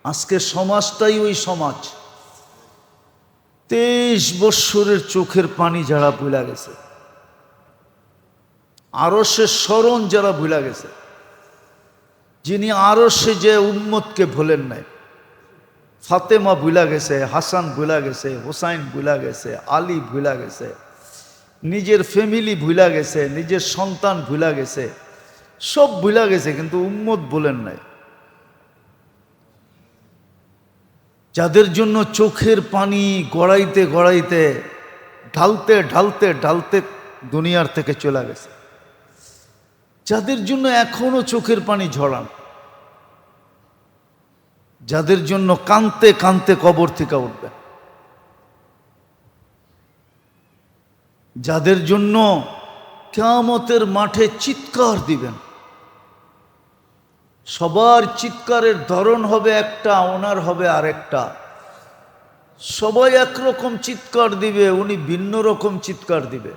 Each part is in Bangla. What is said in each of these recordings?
আজকে সমাজটাই ওই সমাজ। 23 বৎসরের চোখের পানি যারা ভুলা গেছে, আরশের স্মরণ যারা ভুলা গেছে, যিনি আরশে যে উম্মতকে ভোলেন নাই, ফাতেমা ভুলা গেছে, হাসান ভুলা গেছে, হোসাইন ভুলা গেছে, আলী ভুলা গেছে, নিজের ফ্যামিলি ভুলা গেছে, নিজের সন্তান ভুলা গেছে, সব ভুলা গেছে, কিন্তু উম্মত বলেন নাই। যাদের জন্য চোখের পানি গড়াইতে গড়াইতে ঢালতে ঢালতে ঢালতে দুনিয়ার থেকে চলে গেছে, যাদের জন্য এখনো চোখের পানি ঝরান, যাদের জন্য কানতে কানতে কবর থেকে উঠবে, যাদের জন্য কিয়ামতের মাঠে চিৎকার দিবেন। সবার চিৎকারের ধরন হবে একটা, ওনার হবে আরেকটা। সবাই একরকম চিৎকার দিবে, উনি ভিন্ন রকম চিৎকার দিবে।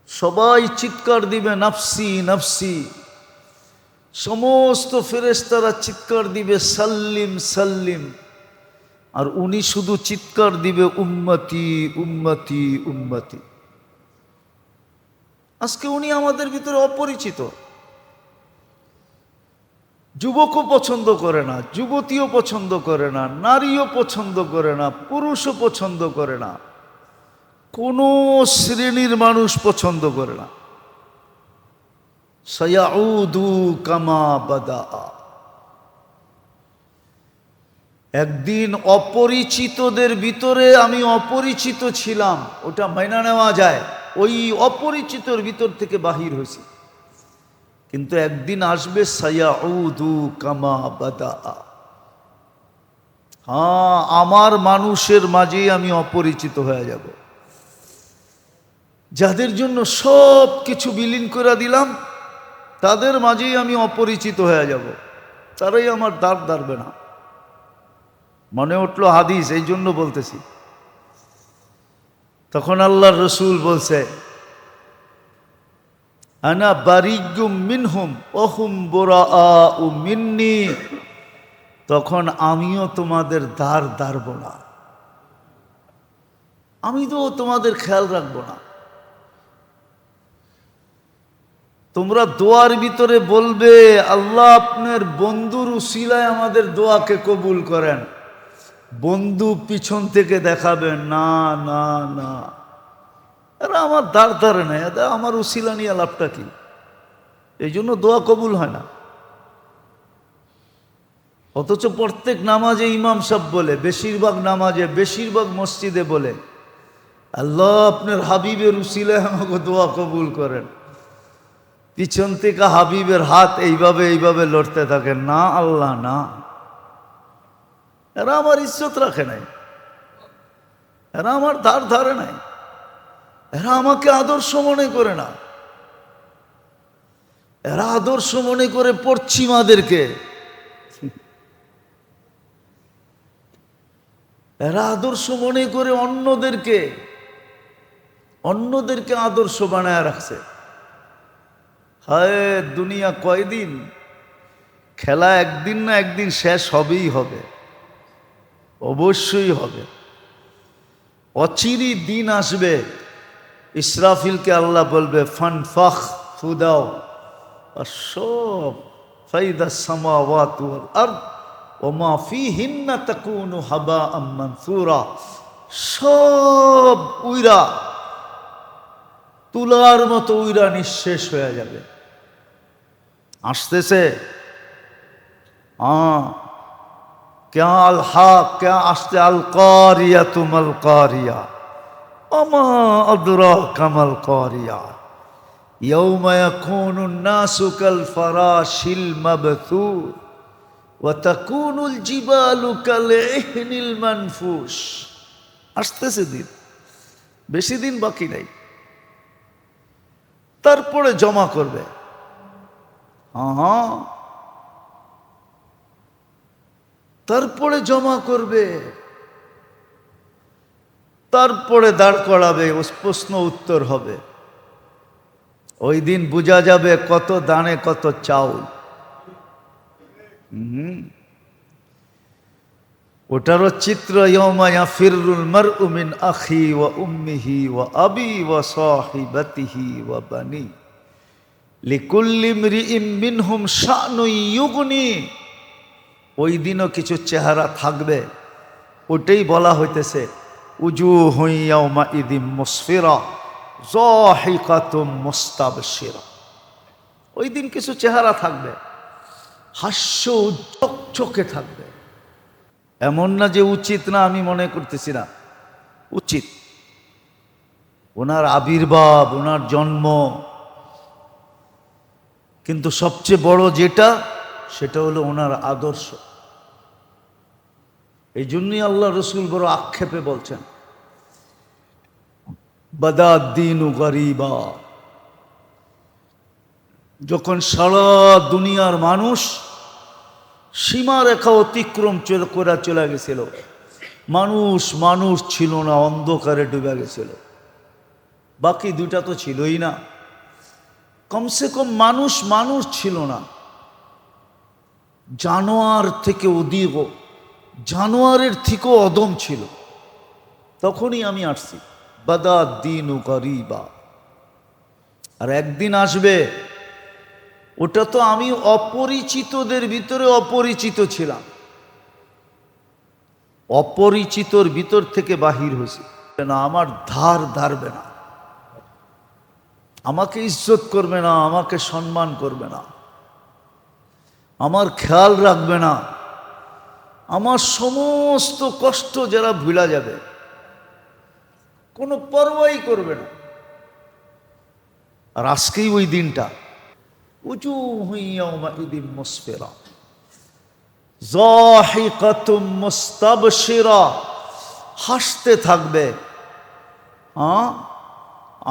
সবাই চিৎকার দিবে নাফসি নাফসি, সমস্ত ফেরেশতারা চিৎকার দিবে সাল্লিম সাল্লিম, আর উনি শুধু চিৎকার দিবে উম্মতি উম্মতি উম্মতি। আজকে উনি আমাদের ভিতরে অপরিচিত। যুবকও পছন্দ করে না, যুবতীও পছন্দ করে না, নারীও পছন্দ করে না, পুরুষও পছন্দ করে না, কোনো শ্রেণীর মানুষ পছন্দ করে না। সায়াউদু কামা বাদা, একদিন অপরিচিতদের ভিতরে আমি অপরিচিত ছিলাম, ওটা মাইনা নেওয়া যায়, ওই অপরিচিতর ভিতর থেকে বাহির হয়েছি। কিন্তু একদিন আসবে সায়াউদু কামা বাদা, হ্যাঁ, আমার মানুষের মাঝেই আমি অপরিচিত হয়ে যাব। যাদের জন্য সব কিছু বিলীন করে দিলাম, তাদের মাঝেই আমি অপরিচিত হয়ে যাব, তারাই আমার দ্বার দাঁড়বে না। মনে উঠলো হাদিস, এই জন্য বলতেছি। তখন আল্লাহর রসুল বলছে, আনা বারিয়্যুম মিনহুম ওহুম বুরাআউ মিন্নি, তখন আমিও তোমাদের দ্বার দাঁড়ব না, আমি তো তোমাদের খেয়াল রাখবো না। তোমরা দোয়ার ভিতরে বলবে আল্লাহ আপনার বন্ধুর উসিলায় আমাদের দোয়াকে কবুল করেন, বন্ধু পিছন থেকে দেখাবেন না না না, এরা আমার দ্বার ধারে নেই, আমার উসিলা নিয়ে লাভটা কি? এই জন্য দোয়া কবুল হয় না। অথচ প্রত্যেক নামাজে ইমাম সাহেব বলে, বেশিরভাগ নামাজে বেশিরভাগ মসজিদে বলে, আল্লাহ আপনার হাবিবের উসিলায় আমাকে দোয়া কবুল করেন। পিছন থেকে হাবিবের হাত এইভাবে এইভাবে লড়তে থাকে, না আল্লাহ না, এরা আমার ইজ্জত রাখে নাই, এরা আমার ধার ধারে নাই, এরা আমাকে আদর্শ মনে করে না, এরা আদর্শ মনে করে পশ্চিমাদেরকে, এরা আদর্শ মনে করে অন্যদেরকে আদর্শ বানায় রাখছে। হায় দুনিয়া কয়দিন, খেলা একদিন না একদিন শেষ হবেই হবে, অবশ্যই হবে। অচিরই দিন আসবে, ইসরাফিলকে আল্লাহ বলবে ফানফাখ ফুদাও, আর সব ফাইদা সামাওয়াতু ওয়াল আরদ ওয়া মা ফীহিন্না তাকুনু হাবাআম মানসুরা, সব উইরা তুলার মতো উইরা নিঃশেষ হয়ে যাবে। আসতেছে क्या अल हाक, क्या আসতে আল কারিয়া তুমাল কারিয়া ওমা আদরাকা মাল কারিয়া ইয়াউমা ইয়াকুনুন নাসু কাল ফারাশিল মাবথুর ওয়া তাকুনুল জিবালু কাল ইহনিল মানফুস। আসতেছে দিন, বেশি দিন বাকি নাই, তারপরে জমা করবে। তারপরে জমা করবে, তারপরে দাঁড় করাবে, প্রশ্ন উত্তর হবে। ওই দিন বোঝা যাবে কত দানে কত চাউল। ওটারও চিত্র, ইয়াউমা ইয়াফিরুল মারউ মিন আখি ওয়া উম্মিহি ওয়া আবি ওয়া সাহিবাতিহি ওয়া বানি লিকুল্লি ইমরিইম মিনহুম শানুন ইউগনি। ওই দিনও কিছু চেহারা থাকবে, ওটাই বলা হইতেছে উজুহুন ইয়াউমাইযিম মুসফিরা যাহিকাতুম মুস্তাবশিরা। ওই দিন কিছু চেহারা থাকবে, হাস্য চকচকে থাকবে। এমন না যে উচিত না, আমি মনে করতেছি না, উচিত। ওনার আবির্ভাব, ওনার জন্ম, কিন্তু সবচেয়ে বড় যেটা, সেটা হলো ওনার আদর্শ। এই জন্যই আল্লাহ রসুল বড় আক্ষেপে বলছেন বাদাদ্দিনু গরিবা। যখন সারা দুনিয়ার মানুষ সীমারেখা অতিক্রম করে চলে গেছিল, মানুষ মানুষ ছিল না, অন্ধকারে ডুবে গেছিল। বাকি দুটা তো ছিলই না, কমসে কম মানুষ মানুষ ছিল না। জানোয়ার থেকে অধিক, জানোয়ারের থেকেও অদম ছিল। তখনই আমি আসছি বাদাদ্দিনু গরিবা। আর একদিন আসবে, ওটা তো আমি অপরিচিতদের ভিতরে অপরিচিত ছিলাম, অপরিচিতর ভিতর থেকে বাহির হয়েছে না। আমার ধার ধারবে না, আমাকে ইজ্জত করবে না, আমাকে সম্মান করবে না, আমার খেয়াল রাখবে না, আমার সমস্ত কষ্ট যারা ভুলা যাবে, কোনো পরোয়াই করবে না। আর আজকেই ওই দিনটা, উজুহুন ইয়াউমাইযিম মুসফিরা যাহিকাতুম মুস্তাবশিরা, হাসতে থাকবে।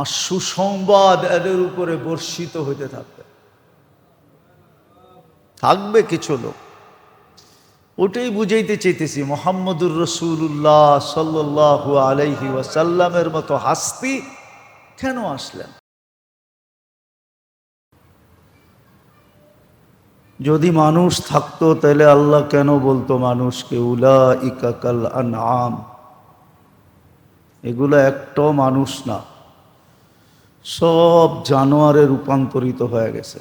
আর সুসংবাদ এদের উপরে বর্ষিত হইতে থাকবে। থাকবে কিছু লোক, ওটাই বুঝাইতে চাইতেছি। মুহাম্মদুর রাসূলুল্লাহ সাল্লাল্লাহু আলাইহি ওয়াসাল্লামের মতো হাস্তি কেন আসলেন? যদি মানুষ থাকতো তাহলে আল্লাহ কেন বলতো মানুষকে উলাইকা কাল আনআম? এগুলো একটাও মানুষ না, সব জানোয়ারে রূপান্তরিত হয়ে গেছে।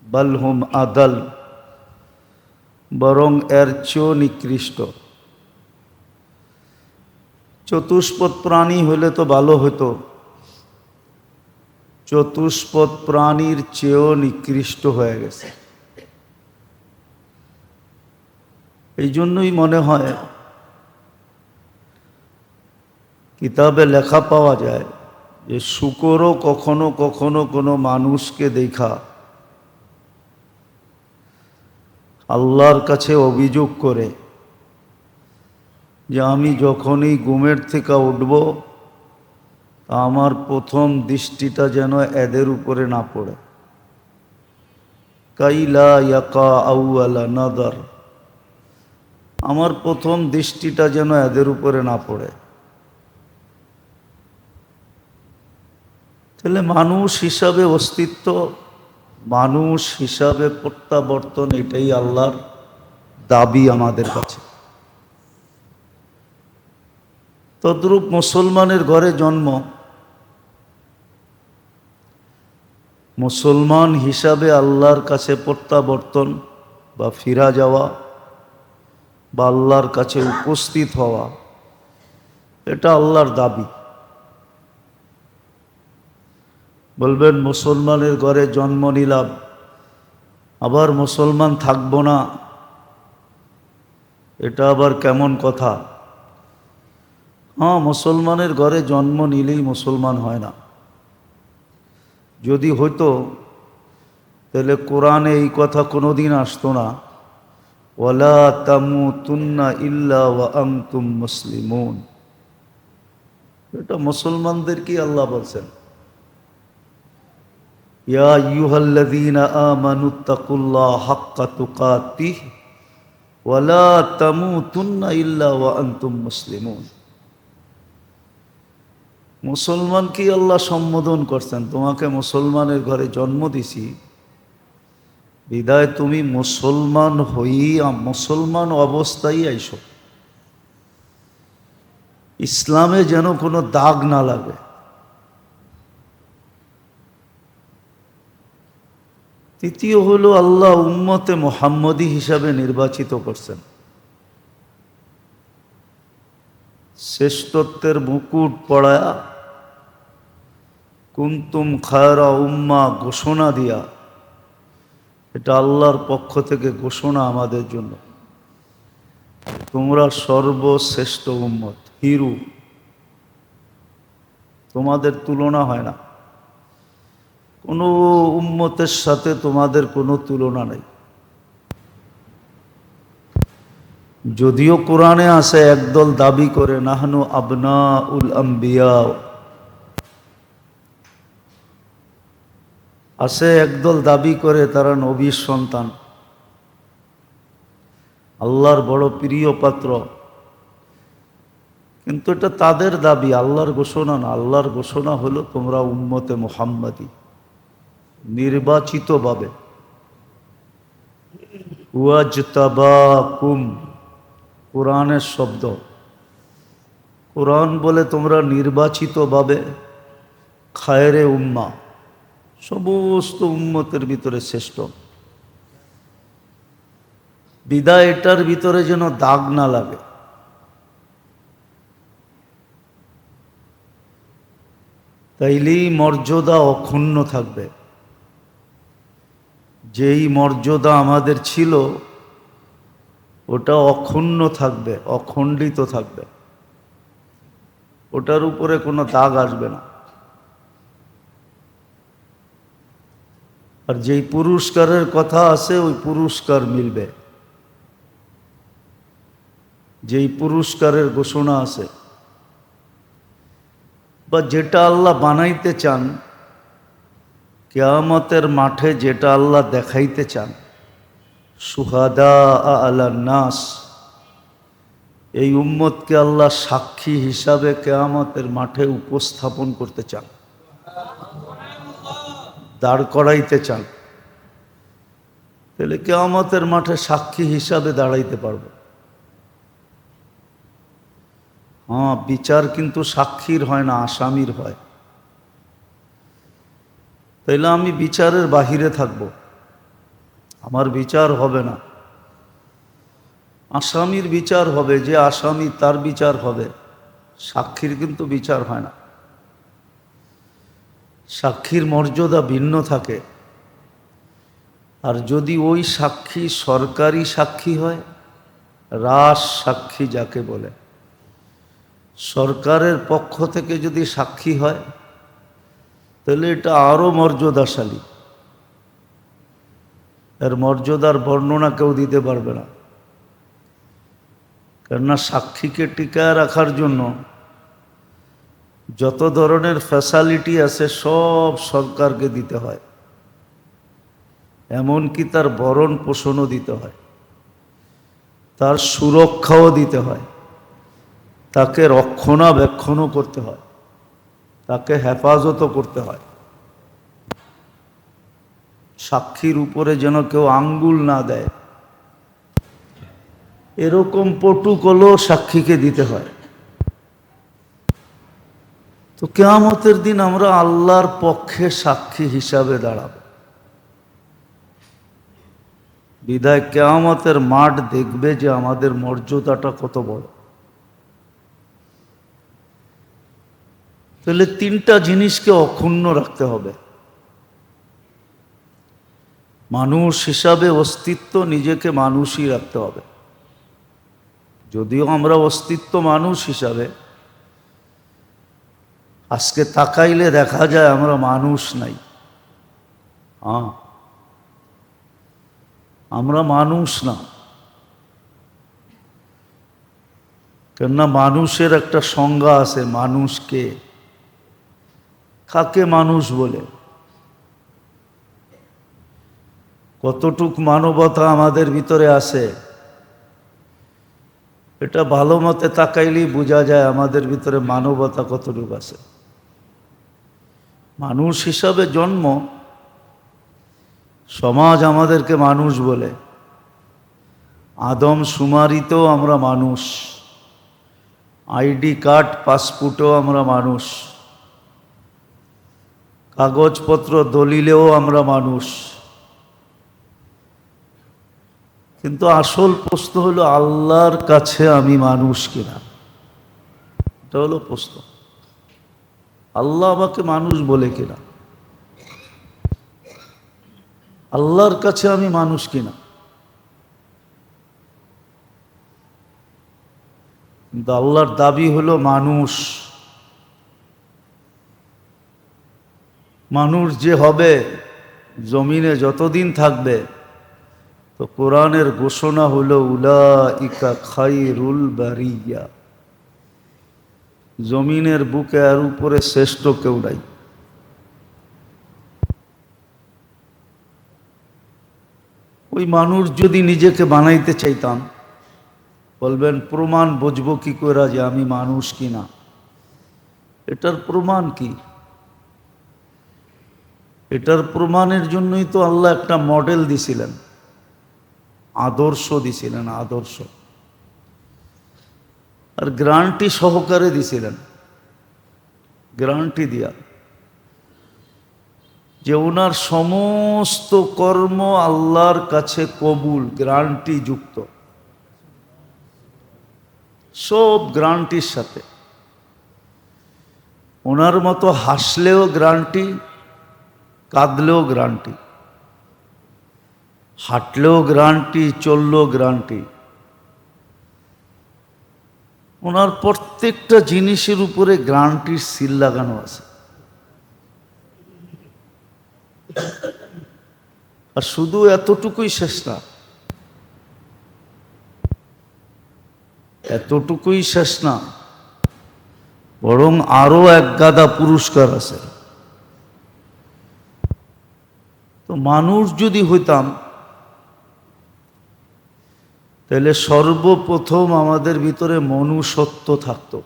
বালহুম আদাল, বরং এর চেয়েও নিকৃষ্ট। চতুষ্পদ প্রাণী হলে তো ভালো হতো, চতুষ্পদ প্রাণীর চেয়েও নিকৃষ্ট হয়ে গেছে। এই জন্যই মনে হয় কিতাবে লেখা পাওয়া যায় যে শূকরও কখনো কখনো কোনো মানুষকে দেখা আল্লাহর কাছে অভিযোগ করে যে আমি যখনই ঘুমের থেকে উঠব, আমার প্রথম দৃষ্টিটা যেন এদের উপরে না পড়ে। কাইলা ইয়াকা আউয়ালা নাদার, আমার প্রথম দৃষ্টিটা যেন এদের উপরে না পড়ে। তাহলে মানুষ হিসাবে অস্তিত্ব, মানুষ হিসাবে প্রত্যাবর্তন, এটাই আল্লাহর দাবি আমাদের কাছে। তদ্রূপ মুসলমানের ঘরে জন্ম, মুসলমান হিসাবে আল্লাহর কাছে প্রত্যাবর্তন বা ফিরা যাওয়া বা আল্লাহর কাছে উপস্থিত হওয়া, এটা আল্লাহর দাবি। বলবেন মুসলমানের ঘরে জন্ম নিলাম, আবার মুসলমান থাকবো না, এটা আবার কেমন কথা? হ্যাঁ, মুসলমানের ঘরে জন্ম নিলেই মুসলমান হয় না। যদি হইতো তাহলে কোরআনে এই কথা কোনোদিন আসতো না, ওয়ালা তামুতুন্না ইল্লা ওয়া আনতুম মুসলিমুন। এটা মুসলমানদেরকে আল্লাহ বলছেন, ইয়া আইয়ুহাল্লাযীনা আমানুত্তাকুল্লাহ হাক্কা তুকাতিহ ওয়ালা তামুতুন্না ইল্লা ওয়া আনতুম মুসলিমুন। মুসলমানকে আল্লাহ সম্বোধন করছেন, তোমাকে মুসলমানের ঘরে জন্ম দিছি, বিদায় তুমি মুসলমান হইয়া মুসলমান অবস্থায় আইসো। ইসলামে যেন কোনো দাগ না লাগে। তৃতীয় হলো আল্লাহ উম্মতে মুহাম্মদী হিসাবে নির্বাচিত করছেন। শ্রেষ্ঠত্বের মুকুট পড়ায়া কুনতুম খায়রা উম্মাহ ঘোষণা দিয়া, এটা আল্লাহর পক্ষ থেকে ঘোষণা আমাদের জন্য, তোমরা সর্বশ্রেষ্ঠ উম্মত, হিরু, তোমাদের তুলনা হয় না, কোনো উম্মতের সাথে তোমাদের কোনো তুলনা নেই। যদিও কোরআনে আছে একদল দাবি করে নাহনু আবনাউল আম্বিয়া, আছে একদল দাবি করে তারা নবীর সন্তান, আল্লাহর বড় প্রিয় পাত্র, কিন্তু এটা তাদের দাবি, আল্লাহর ঘোষণা না। আল্লাহর ঘোষণা হলো তোমরা উম্মতে মুহাম্মাদী, নির্বাচিতভাবে। ওয়াজতাবাকুম, কোরআনের শব্দ। কোরআন বলে তোমরা নির্বাচিতভাবে খায়রে উম্মা, সমস্ত উম্মতের ভিতরে শ্রেষ্ঠ। বিদায় এটার ভিতরে যেন দাগ না লাগে। তাইলেই মর্যাদা অক্ষুণ্ণ থাকবে। যেই মর্যাদা আমাদের ছিল ওটা অক্ষুণ্ণ থাকবে, অখণ্ডিত থাকবে, ওটার উপরে কোনো দাগ আসবে না। আর যেই পুরস্কারের কথা আছে ওই পুরস্কার মিলবে, যেই পুরস্কারের ঘোষণা আছে, বা যেটা আল্লাহ বানাইতে চান, কিয়ামতের মাঠে যেটা আল্লাহ দেখাইতে চান, শুহাদা আলান নাস, এই উম্মতকে আল্লাহ সাক্ষী হিসাবে কিয়ামতের মাঠে উপস্থাপন করতে চান, দাঁড় করাইতে চান। তাহলে কিয়ামতের মাঠে সাক্ষী হিসাবে দাঁড়াইতে পারবো। হ্যাঁ, বিচার কিন্তু সাক্ষীর হয় না, আসামির হয়। তাইলে আমি বিচারের বাহিরে থাকব, আমার বিচার হবে না, আসামির বিচার হবে। যে আসামি তার বিচার হবে, সাক্ষীর কিন্তু বিচার হয় না। সাক্ষীর মর্যাদা ভিন্ন থাকে। আর যদি ওই সাক্ষী সরকারি সাক্ষী হয়, রাজ সাক্ষী যাকে বলে, সরকারের পক্ষ থেকে যদি সাক্ষী হয়, তাহলে এটা আরো মর্যাদাশালী। এর মর্যাদার বর্ণনা কেউ দিতে পারবে না। কেননা সাক্ষীকে টিকায় রাখার জন্য যত ধরনের ফ্যাসিলিটি আছে সব সরকারকে দিতে হয়, এমনকি তার ভরণ পোষণও দিতে হয়, তার সুরক্ষাও দিতে হয়, তাকে রক্ষণাবেক্ষণও করতে হয়, তাকে হেফাজতও করতে হয়। সাক্ষীর উপরে যেন কেউ আঙ্গুল না দেয়, এরকম প্রটোকলও সাক্ষীকে দিতে হয়। তো কিয়ামতের দিন আমরা আল্লাহর পক্ষে সাক্ষী হিসাবে দাঁড়াব। বিদায় কিয়ামতের মাঠ দেখবে যে আমাদের মর্যাদাটা কত বড়। তাহলে তিনটা জিনিসকে অক্ষুণ্ণ রাখতে হবে। মানুষ হিসাবে অস্তিত্ব, নিজেকে মানুষই রাখতে হবে। যদিও আমরা অস্তিত্ব মানুষ হিসাবে, আজকে তাকাইলে দেখা যায় আমরা মানুষ নাই। হ্যাঁ, আমরা মানুষ না। কেননা মানুষের একটা সংজ্ঞা আছে, মানুষকে, কাকে মানুষ বলে, কতটুক মানবতা আমাদের ভিতরে আছে, এটা ভালো মতে তাকাইলেই বোঝা যায় আমাদের ভিতরে মানবতা কতটুকু আছে। মানুষ হিসাবে জন্ম, সমাজ আমাদেরকে মানুষ বলে, আদম শুমারিতেও আমরা মানুষ, আইডি কার্ড পাসপোর্টেও আমরা মানুষ, কাগজপত্র দলিলেও আমরা মানুষ। কিন্তু আসল প্রশ্ন হলো আল্লাহর কাছে আমি মানুষ কিনা, এটা হলো প্রশ্ন। আল্লাহ আমাকে মানুষ বলে কিনা, আল্লাহর কাছে আমি মানুষ কিনা। কিন্তু আল্লাহর দাবি হলো মানুষ। মানুষ যে হবে জমিনে যতদিন থাকবে, তো কোরআনের ঘোষণা হলো উলাইকা খায়রুল বারিয়া, জমিনের বুকে আর উপরে শ্রেষ্ঠ কেউ নাই। ওই মানুষ যদি নিজেকে বানাইতে চাইতাম, বলবেন প্রমাণ বুঝবো কি করে যে আমি মানুষ কিনা? এটার প্রমাণ কি? এটার প্রমাণের জন্যই তো আল্লাহ একটা মডেল দিছিলেন, আদর্শ দিছিলেন, আদর্শ। আর গ্যারান্টি সহকারে দিছিলেন, গ্যারান্টি দিয়া যে ওনার সমস্ত কর্ম আল্লাহর কাছে কবুল, গ্যারান্টি যুক্ত, সব গ্যারান্টির সাথে। ওনার মতো হাসলেও গ্যারান্টি, কাঁদলেও গ্যারান্টি, হাঁটলেও গ্যারান্টি, চললেও গ্যারান্টি। ওনার প্রত্যেকটা জিনিসের উপরে গ্যারান্টির সিল লাগানো আছে। আর শুধু এতটুকুই শেষ না, এতটুকুই শেষ না, বরং আরো এক গাদা পুরস্কার আছে। তো মানুষ যদি হইতাম, তাহলে সর্বপ্রথম আমাদের ভিতরে মনুষ্যত্ব থাকতো।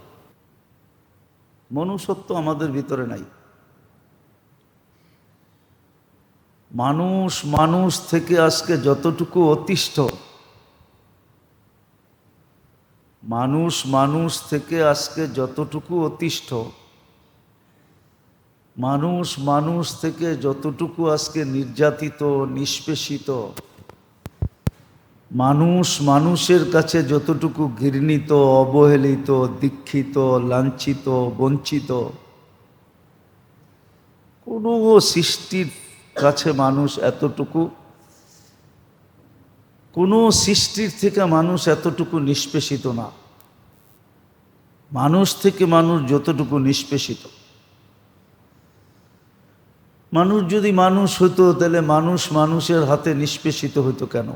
মনুষ্যত্ব আমাদের ভিতরে নাই। মানুষ মানুষ থেকে আজকে যতটুকু অতিষ্ঠ, মানুষ মানুষ থেকে আজকে যতটুকু অতিষ্ঠ, মানুষ মানুষ থেকে যতটুকু আজকে নির্যাতিত, নিষ্পেষিত, মানুষ মানুষের কাছে যতটুকু ঘৃণিত, অবহেলিত, দীক্ষিত, লাঞ্ছিত, বঞ্চিত, কোনো সৃষ্টির কাছে মানুষ এতটুকু, কোনো সৃষ্টির থেকে মানুষ এতটুকু নিষ্পেষিত না। মানুষ থেকে মানুষ যতটুকু নিষ্পেষিত। মানুষ যদি মানুষ হতো, তাহলে মানুষ মানুষের হাতে নিষ্পেষিত হতো কেন?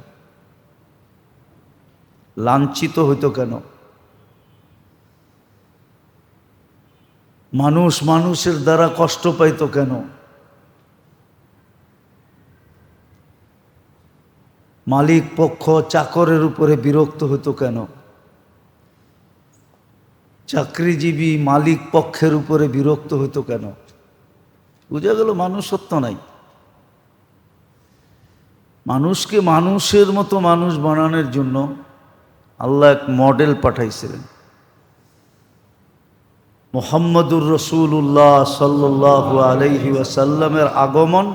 লাঞ্ছিত হইতো কেন? মানুষ মানুষের দ্বারা কষ্ট পাইতো কেন? মালিক পক্ষ চাকরের উপরে বিরক্ত হতো কেন? চাকরিজীবী মালিক পক্ষের উপরে বিরক্ত হতো কেন? বুঝা গেল মানুষত্ব নাই। মানুষকে মানুষের মতো মানুষ বানানোর জন্য আল্লাহ এক মডেল পাঠাইছিলেন। মুহাম্মদুর রাসূলুল্লাহ সাল্লাল্লাহু আলাইহি ওয়াসাল্লামের আগমন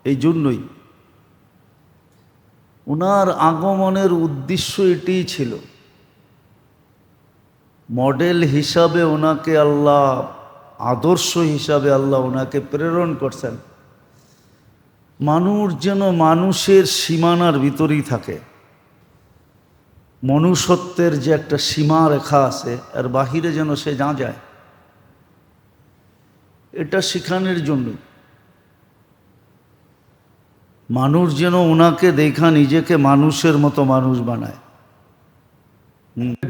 এই জন্যই। উনার আগমনের উদ্দেশ্য এটাই ছিল, মডেল হিসাবে ওনাকে আল্লাহ, আদর্শ হিসাবে আল্লাহ ওনাকে প্রেরণ করছেন। মানুষ যেন মানুষের সীমানার ভিতরেই থাকে, মনুষ্যত্বের যে একটা সীমা রেখা আছে এর বাহিরে যেন সে না যায়, এটা শেখানোর জন্য। মানুষ যেন ওনাকে দেখা নিজেকে মানুষের মতো মানুষ বানায়।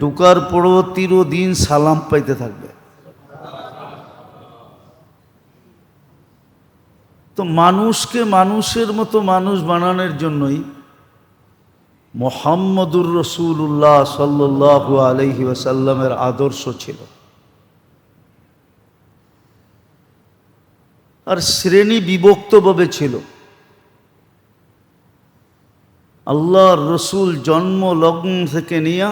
ঢুকার পরও চিরদিন সালাম পাইতে থাকবে। তো মানুষকে মানুষের মতো মানুষ বানানোর জন্যই মুহাম্মদুর রাসূলুল্লাহ সাল্লাল্লাহু আলাইহি ওয়াসাল্লামের আদর্শ ছিল। আর শ্রেণী বিভক্তভাবে ছিল। আল্লাহর রসুল জন্ম লগ্ন থেকে নিয়ে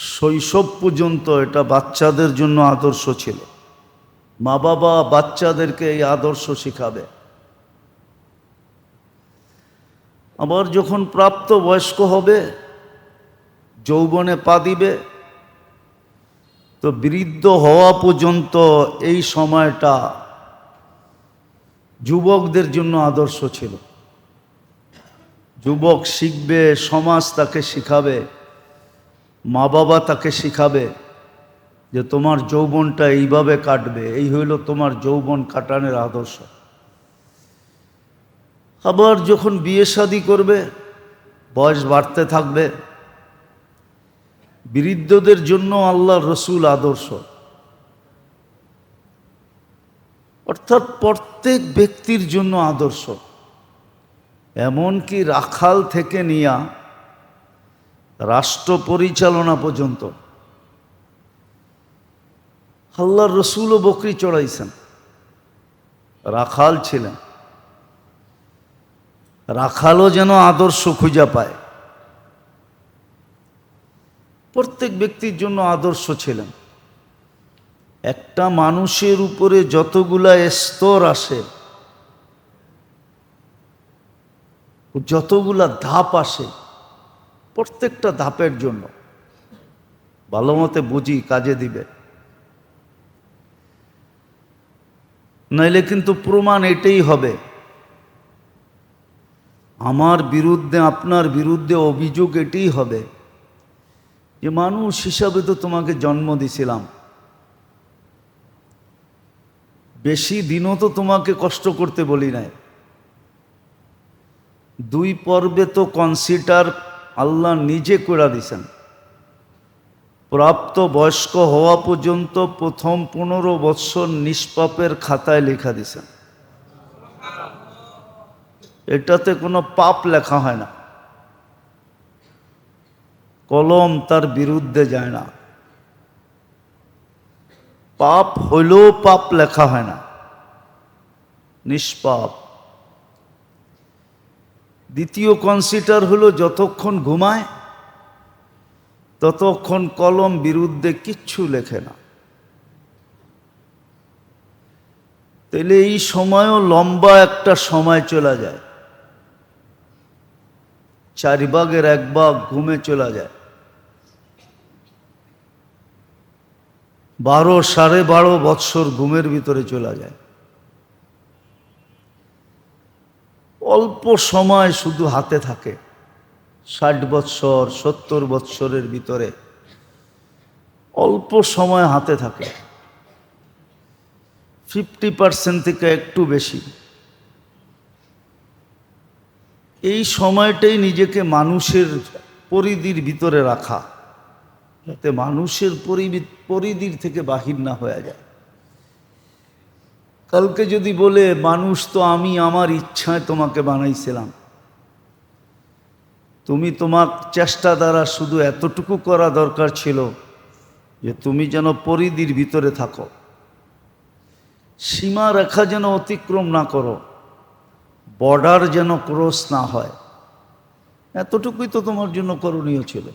শৈশব পর্যন্ত এটা বাচ্চাদের জন্য আদর্শ ছিল। মা বাবা বাচ্চাদেরকে এই আদর্শ শিখাবে। আবার যখন প্রাপ্ত বয়স্ক হবে, যৌবনে পা দিবে, তো বৃদ্ধ হওয়া পর্যন্ত এই সময়টা যুবকদের জন্য আদর্শ ছিল। যুবক শিখবে, সমাজ তাকে শিখাবে, মা বাবা তাকে শিখাবে যে তোমার যৌবনটা এইভাবে কাটবে, এই হইল তোমার যৌবন কাটানোর আদর্শ। আবার যখন বিয়ে শাদী করবে, বয়স বাড়তে থাকবে, বৃদ্ধদের জন্য আল্লাহর রসুল আদর্শ। অর্থাৎ প্রত্যেক ব্যক্তির জন্য আদর্শ, এমনকি রাখাল থেকে নিয়া রাষ্ট্র পরিচালনা পর্যন্ত। আল্লাহর রসুলও বকরি চড়াইছেন, রাখাল ছিলেন। রাখালও যেন আদর্শ খুঁজে পায়। প্রত্যেক ব্যক্তির জন্য আদর্শ ছিলেন। একটা মানুষের উপরে যতগুলা স্তর আসে, যতগুলা ধাপ আসে, প্রত্যেকটা ধাপের জন্য ভালো মতে বুঝি কাজে দিবে, নইলে কিন্তু প্রমাণ এটাই হবে। আমার বিরুদ্ধে, আপনার বিরুদ্ধে অভিযোগ এটাই হবে যে মানুষ হিসাবে তো তোমাকে জন্ম দিছিলাম, বেশি দিনও তো তোমাকে কষ্ট করতে বলি নাই। 2 পর্বে তো কনসিডার আল্লাহ নিজে করে দিছেন। প্রাপ্ত বয়স্ক হওয়া পর্যন্ত প্রথম 15 বৎসর নিষ্পাপের খাতায় লেখা দিছেন। এটাতে কোনো পাপ লেখা হয় না, কলম তার বিরুদ্ধে যায় না। পাপ হইলেও পাপ লেখা হয় না, নিষ্পাপ। দ্বিতীয় কনসিডার হলো যতক্ষণ ঘুমায় ততক্ষণ কলম বিরুদ্ধে কিচ্ছু লেখে না। তাহলে এই সময়ও লম্বা একটা সময় চলে যায়, 4 ভাগের 1 ভাগ ঘুমে চলে যায়। 12-12.5 বৎসর ঘুমের ভিতরে চলে যায়। অল্প সময় শুধু হাতে থাকে, 60 বৎসর 70 বৎসরের ভিতরে অল্প সময় হাতে থাকে, 50% থেকে একটু বেশি। এই সময়টাই নিজেকে মানুষের পরিধির ভিতরে রাখা, যাতে মানুষের পরিধির থেকে বাহির না হয়ে যায়। কালকে যদি বলে মানুষ তো আমি আমার ইচ্ছায় তোমাকে বানাইছিলাম, তুমি তোমার চেষ্টা দ্বারা শুধু এতটুকু করা দরকার ছিল যে তুমি যেন পরিধির ভিতরে থাকো, সীমা রেখা যেন অতিক্রম না করো, বর্ডার যেন ক্রস না হয়, এতটুকুই তো তোমার জন্য করণীয় ছিল।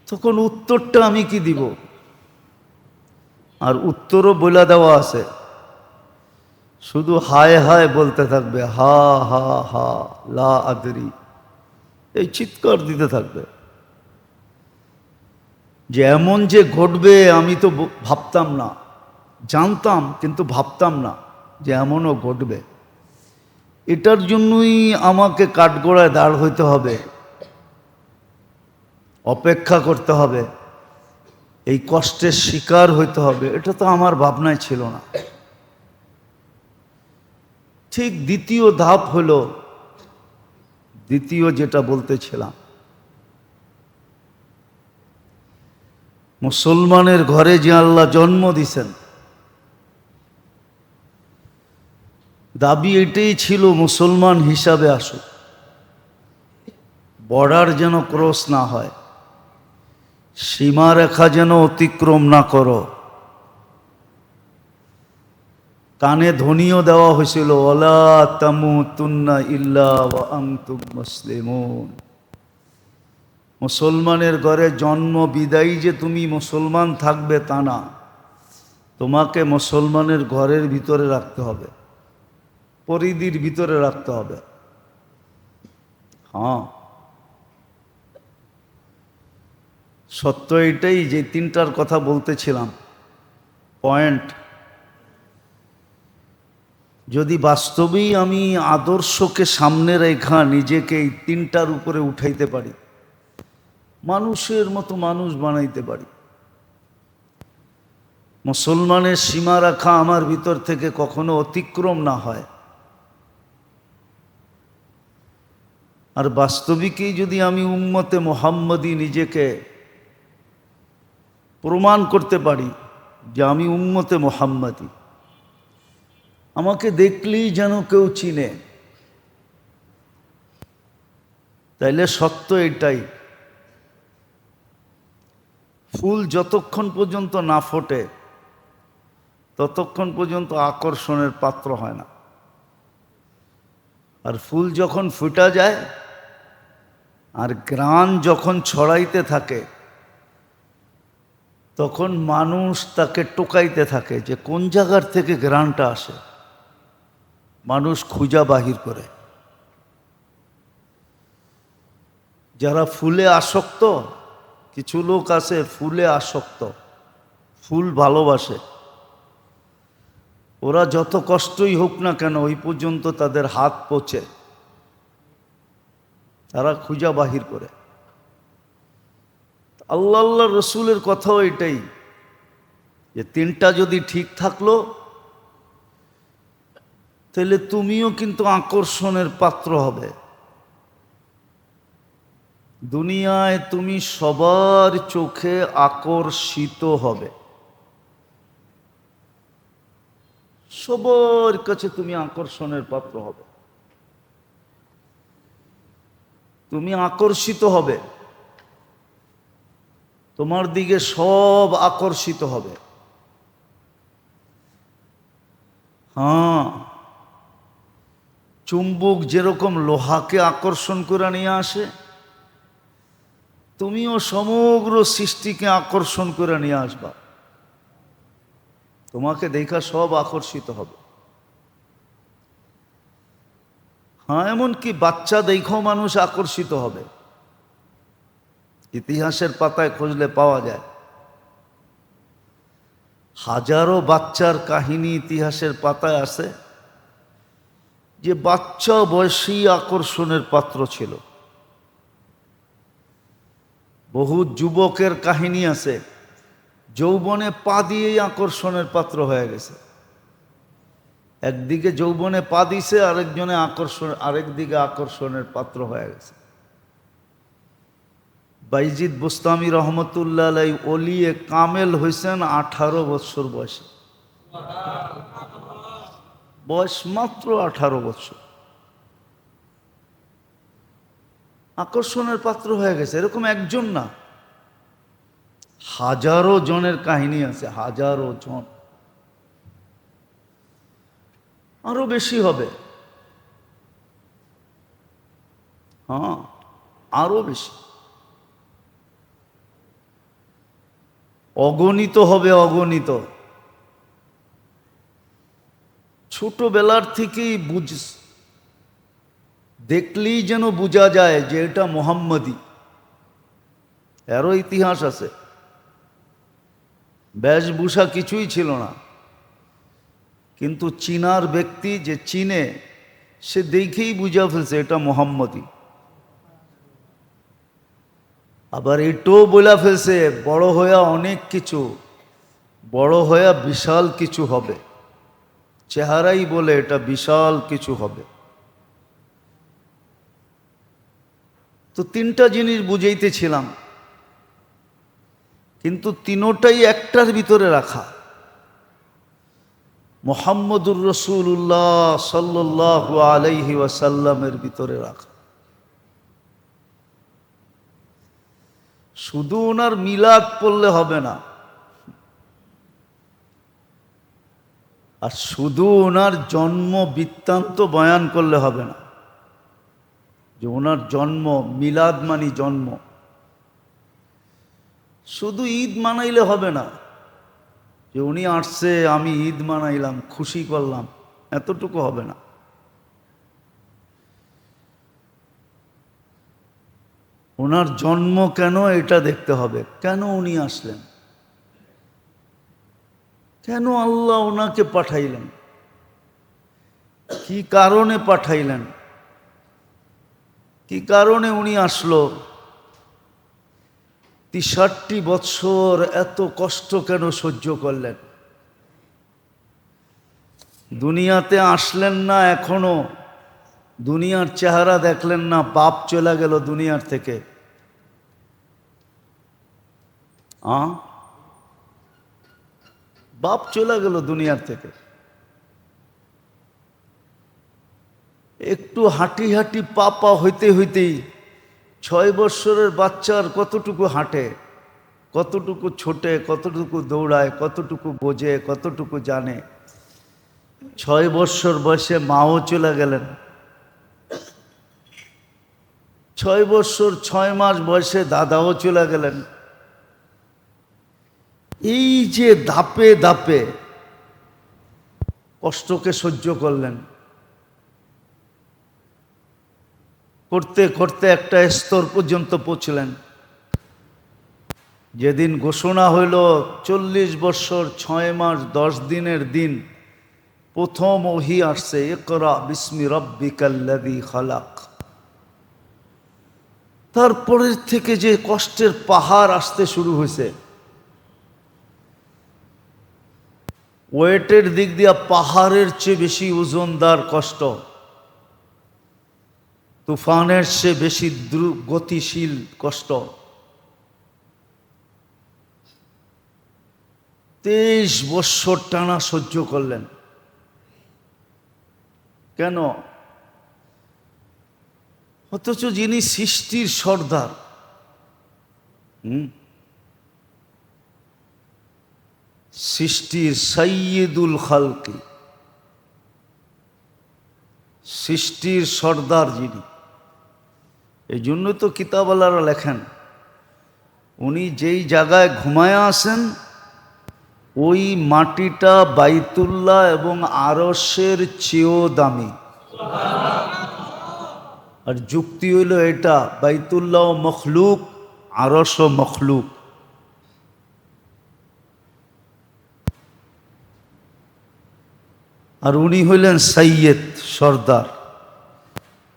তখন উত্তরটা আমি কি দিব? আর উত্তরও বলে দেওয়া আছে, শুধু হায় হায় বলতে থাকবে, হা হা হা লা আদরি, এই চিৎকার দিতে থাকবে যে এমন যে ঘটবে আমি তো ভাবতাম না, জানতাম কিন্তু ভাবতাম না যে এমনও ঘটবে। এটার জন্যই আমাকে কাঠগড়ায় দাঁড় হইতে হবে, অপেক্ষা করতে হবে, এই কষ্টের শিকার হইতে হবে। এটা তো আমার ভাবনায় ছিল না। ঠিক দ্বিতীয় ধাপ হলো, দ্বিতীয় যেটা বলতেছিলাম, মুসলমানের ঘরে যে আল্লাহ জন্ম দিছেন, দাবি এটাই ছিল মুসলমান হিসাবে আসুক, বর্ডার যেন ক্রস না হয়, সীমারেখা যেন অতিক্রম না করো। কানে ধ্বনিও দেওয়া হয়েছিল, ওয়ালা তামুতুন্না ইল্লা ওয়া আনতুম মুসলিমুন, মুসলমানের ঘরে জন্ম বিদায়ী যে তুমি মুসলমান থাকবে তা না, তোমাকে মুসলমানের ঘরের ভিতরে রাখতে হবে, পরিধির ভিতরে রাখতে হবে। হ্যাঁ, সত্য এটাই যে তিনটার কথা বলতেছিলাম পয়েন্ট। যদি বাস্তবেই আমি আদর্শকে সামনে রেখা নিজেকে এই তিনটার উপরে উঠাইতে পারি, মানুষের মতো মানুষ বানাইতে পারি, মুসলমানের সীমা রাখা আমার ভিতর থেকে কখনো অতিক্রম না হয়, আর বাস্তবিকই যদি আমি উম্মতে মুহাম্মদী নিজেকে প্রমাণ করতে পারি যে আমি উম্মতে মুহাম্মদী, আমাকে দেখলেই যেন কেউ চিনে, তাইলে সত্য এটাই, ফুল যতক্ষণ পর্যন্ত না ফোটে ততক্ষণ পর্যন্ত আকর্ষণের পাত্র হয় না, আর ফুল যখন ফুটা যায় আর ঘ্রাণ যখন ছড়াইতে থাকে তখন মানুষ তাকে টোকাইতে থাকে যে কোন জায়গার থেকে ঘ্রাণটা আসে, মানুষ খুঁজা বাহির করে। যারা ফুলে আসক্ত, কিছু লোক আছে ফুলে আসক্ত, ফুল ভালোবাসে, ওরা যত কষ্টই হোক না কেন ওই পর্যন্ত তাদের হাত পচে, তারা খুঁজা বাহির করে। আল্লাহ রসুলের কথাও এটাই যে তিনটা যদি ঠিক থাকলো তাহলে তুমিও কিন্তু আকর্ষণের পাত্র হবে। দুনিয়ায় তুমি সবার চোখে আকর্ষিত হবে, সবার কাছে তুমি আকর্ষণের পাত্র হবে, তুমি আকর্ষিত হবে, তোমার দিকে সব আকর্ষিত হবে। হ্যাঁ, চুম্বক যেরকম লোহাকে আকর্ষণ করে নিয়ে আসে, তুমিও সমগ্র সৃষ্টিকে আকর্ষণ করে নিয়ে আসবা, তোমাকে দেখা সব আকর্ষিত হবে। হ্যাঁ, এমনকি বাচ্চা দেখেও মানুষ আকর্ষিত হবে, ইতিহাসের পাতায় খুঁজলে পাওয়া যায় হাজারো বাচ্চার কাহিনী ইতিহাসের পাতায় আছে যে বাচ্চা বয়সী আকর্ষণের পাত্র ছিল। বহু যুবকের কাহিনী আছে যৌবনে পা দিয়েই আকর্ষণের পাত্র হয়ে গেছে, একদিকে যৌবনে পা দিছে আরেকদিকে আকর্ষণের পাত্র হয়ে গেছে। বাইজিদ বুস্তামি রহমতুল্লাহ আলাই ওলিয়ে কামেল হয়েছেন 18 বছর বয়সে, বয়স মাত্র 18 বছর, আকর্ষণের পাত্র হয়ে গেছে। এরকম একজন না, হাজারো জনের কাহিনী আছে, হাজারো জন, আরো বেশি হবে। হ্যাঁ, আরো বেশি, অগণিত হবে, অগণিত। ছোটবেলার থেকেই দেখলেই যেন বোঝা যায় যে এটা মুহাম্মদী, এরও ইতিহাস আছে। বেশভূষা কিছুই ছিল না, কিন্তু চিনার ব্যক্তি যে চিনে সে দেখেই বুঝা ফেলছে এটা মুহাম্মদী। আবার এটাও বলে ফেলছে বড় হইয়া অনেক কিছু, বড় হইয়া বিশাল কিছু হবে, চেহারাই বলে এটা বিশাল কিছু হবে। তো তিনটা জিনিস বুঝাইতেছিলাম, কিন্তু তিনোটাই একটার ভিতরে রাখা, মুহাম্মদুর রাসূলুল্লাহ সাল্লাল্লাহু আলাইহি ওয়াসাল্লামের ভিতরে রাখা। শুধু ওনার মিলাদ পড়লে হবে না, আর শুধু ওনার জন্ম বৃত্তান্ত বয়ান করলে হবে না যে ওনার জন্ম, মিলাদ মানি জন্ম, শুধু ঈদ মানাইলে হবে না যে উনি আসছে আমি ঈদ মানাইলাম খুশি করলাম, এতটুকু হবে না। ওনার জন্ম কেন এটা দেখতে হবে, কেন উনি আসলেন, কেন আল্লাহ ওনাকে পাঠাইলেন, কি কারণে পাঠাইলেন, কি কারণে উনি আসলো, 63 বৎসর এত কষ্ট কেন সহ্য করলেন, দুনিয়াতে আসলেন না, এখনো দুনিয়ার চেহারা দেখলেন না, বাপ চলে গেল দুনিয়ার থেকে। বাপ চলে গেল দুনিয়ার থেকে, একটু হাঁটি হাঁটি পা পা হইতে হইতেই 6 বৎসরের বাচ্চার কতটুকু হাঁটে, কতটুকু ছোটে, কতটুকু দৌড়ায়, কতটুকু বোঝে, কতটুকু জানে। 6 বৎসর বয়সে মাও চলে গেলেন, 6 বৎসর 6 মাস বয়সে দাদাও চলে গেলেন। এই যে ধাপে ধাপে কষ্টকে সহ্য করলেন, করতে করতে একটা স্তর পর্যন্ত পৌঁছলেন, যেদিন ঘোষণা হইল 40 বৎসর 6 মাস 10 দিনের দিন প্রথম ওহী আসছে, ইকরা বিস্মি রাব্বিকাল্লাযী খালাক। তারপরের থেকে যে কষ্টের পাহাড় আসতে শুরু হয়েছে, ওয়েটের দিক দিয়া পাহাড়ের চেয়ে বেশি ওজনদার কষ্ট, তুফানের চেয়ে বেশি গতিশীল কষ্ট। 23 বৎসর টানা সহ্য করলেন। কেন? অথচ যিনি সৃষ্টির সর্দার, সৃষ্টির সাইয়্যিদুল খালকি, সৃষ্টির সর্দার যিনি, এই জন্য তো কিতাবওয়ালারা লেখেন উনি যেই জায়গায় ঘুমায়া আছেন ওই মাটিটা বাইতুল্লাহ এবং আরশের চেয়েও দামি। আর যুক্তি হইল এটা, বাইতুল্লাহ মখলুক, আরশ মখলুক। আর উনি হইলেন সাইয়্যিদ, সর্দার।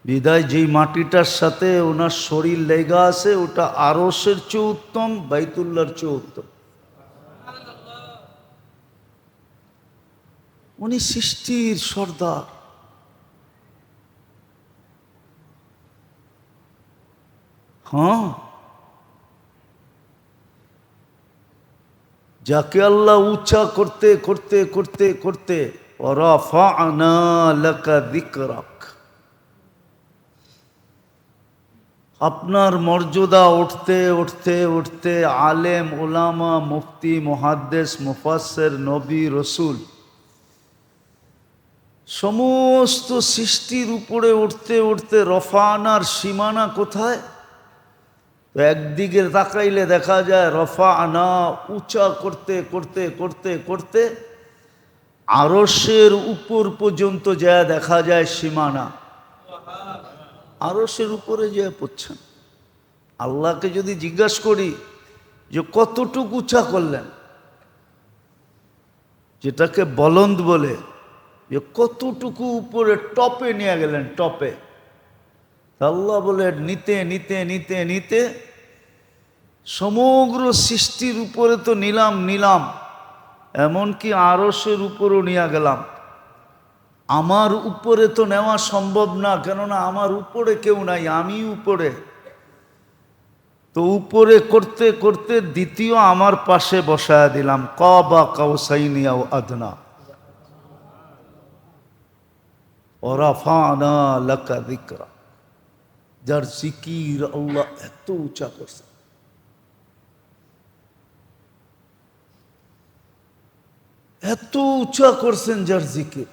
বিদায় যেই মাটিটার সাথে ওনার শরীর লেগা আছে ওটা আরশের চেয়ে উত্তম, বাইতুল্লাহর চেয়ে উত্তম। উনি সৃষ্টির সর্দার। হ্যাঁ, যাকে আল্লাহ উঁচা করতে করতে করতে করতে ওয়ারাফা'না লাকা যিকরাক, আপনার মর্যাদা উঠতে উঠতে উঠতে আলেম ওলামা মুফতি মুহাদ্দিস মুফাসসির নবী রসুল সমস্ত সৃষ্টির উপরে উঠতে উঠতে রফানার সীমানা কোথায়? তো একদিকে তাকাইলে দেখা যায় রফানা উঁচা করতে করতে করতে করতে আরশের উপর পর্যন্ত যা দেখা যায় সীমানা, আরশের উপরে যে পড়ছেন। আল্লাহকে যদি জিজ্ঞাসা করি যে কতটুকু উঁচা করলেন, যেটাকে বলন্দ বলে, যে কতটুকু উপরে টপে নিয়ে গেলেন, টপে। আল্লাহ বলে নিতে নিতে নিতে নিতে সমগ্র সৃষ্টির উপরে তো নিলাম নিলাম, এমনকি আরশের উপরও নিয়ে গেলাম। আমার উপরে তো নেওয়া সম্ভব না, কেননা আমার উপরে কেউ নাই, আমি উপরে। তো উপরে করতে করতে দ্বিতীয় আমার পাশে বসায়া দিলাম, কাবা কাউসাইনি আও আদনা, ওয়ারাফা'না লাকা যিকরা। যার জিকির আল্লাহ এত উঁচা করছে, এত উঁচা করছেন, যার জিকির,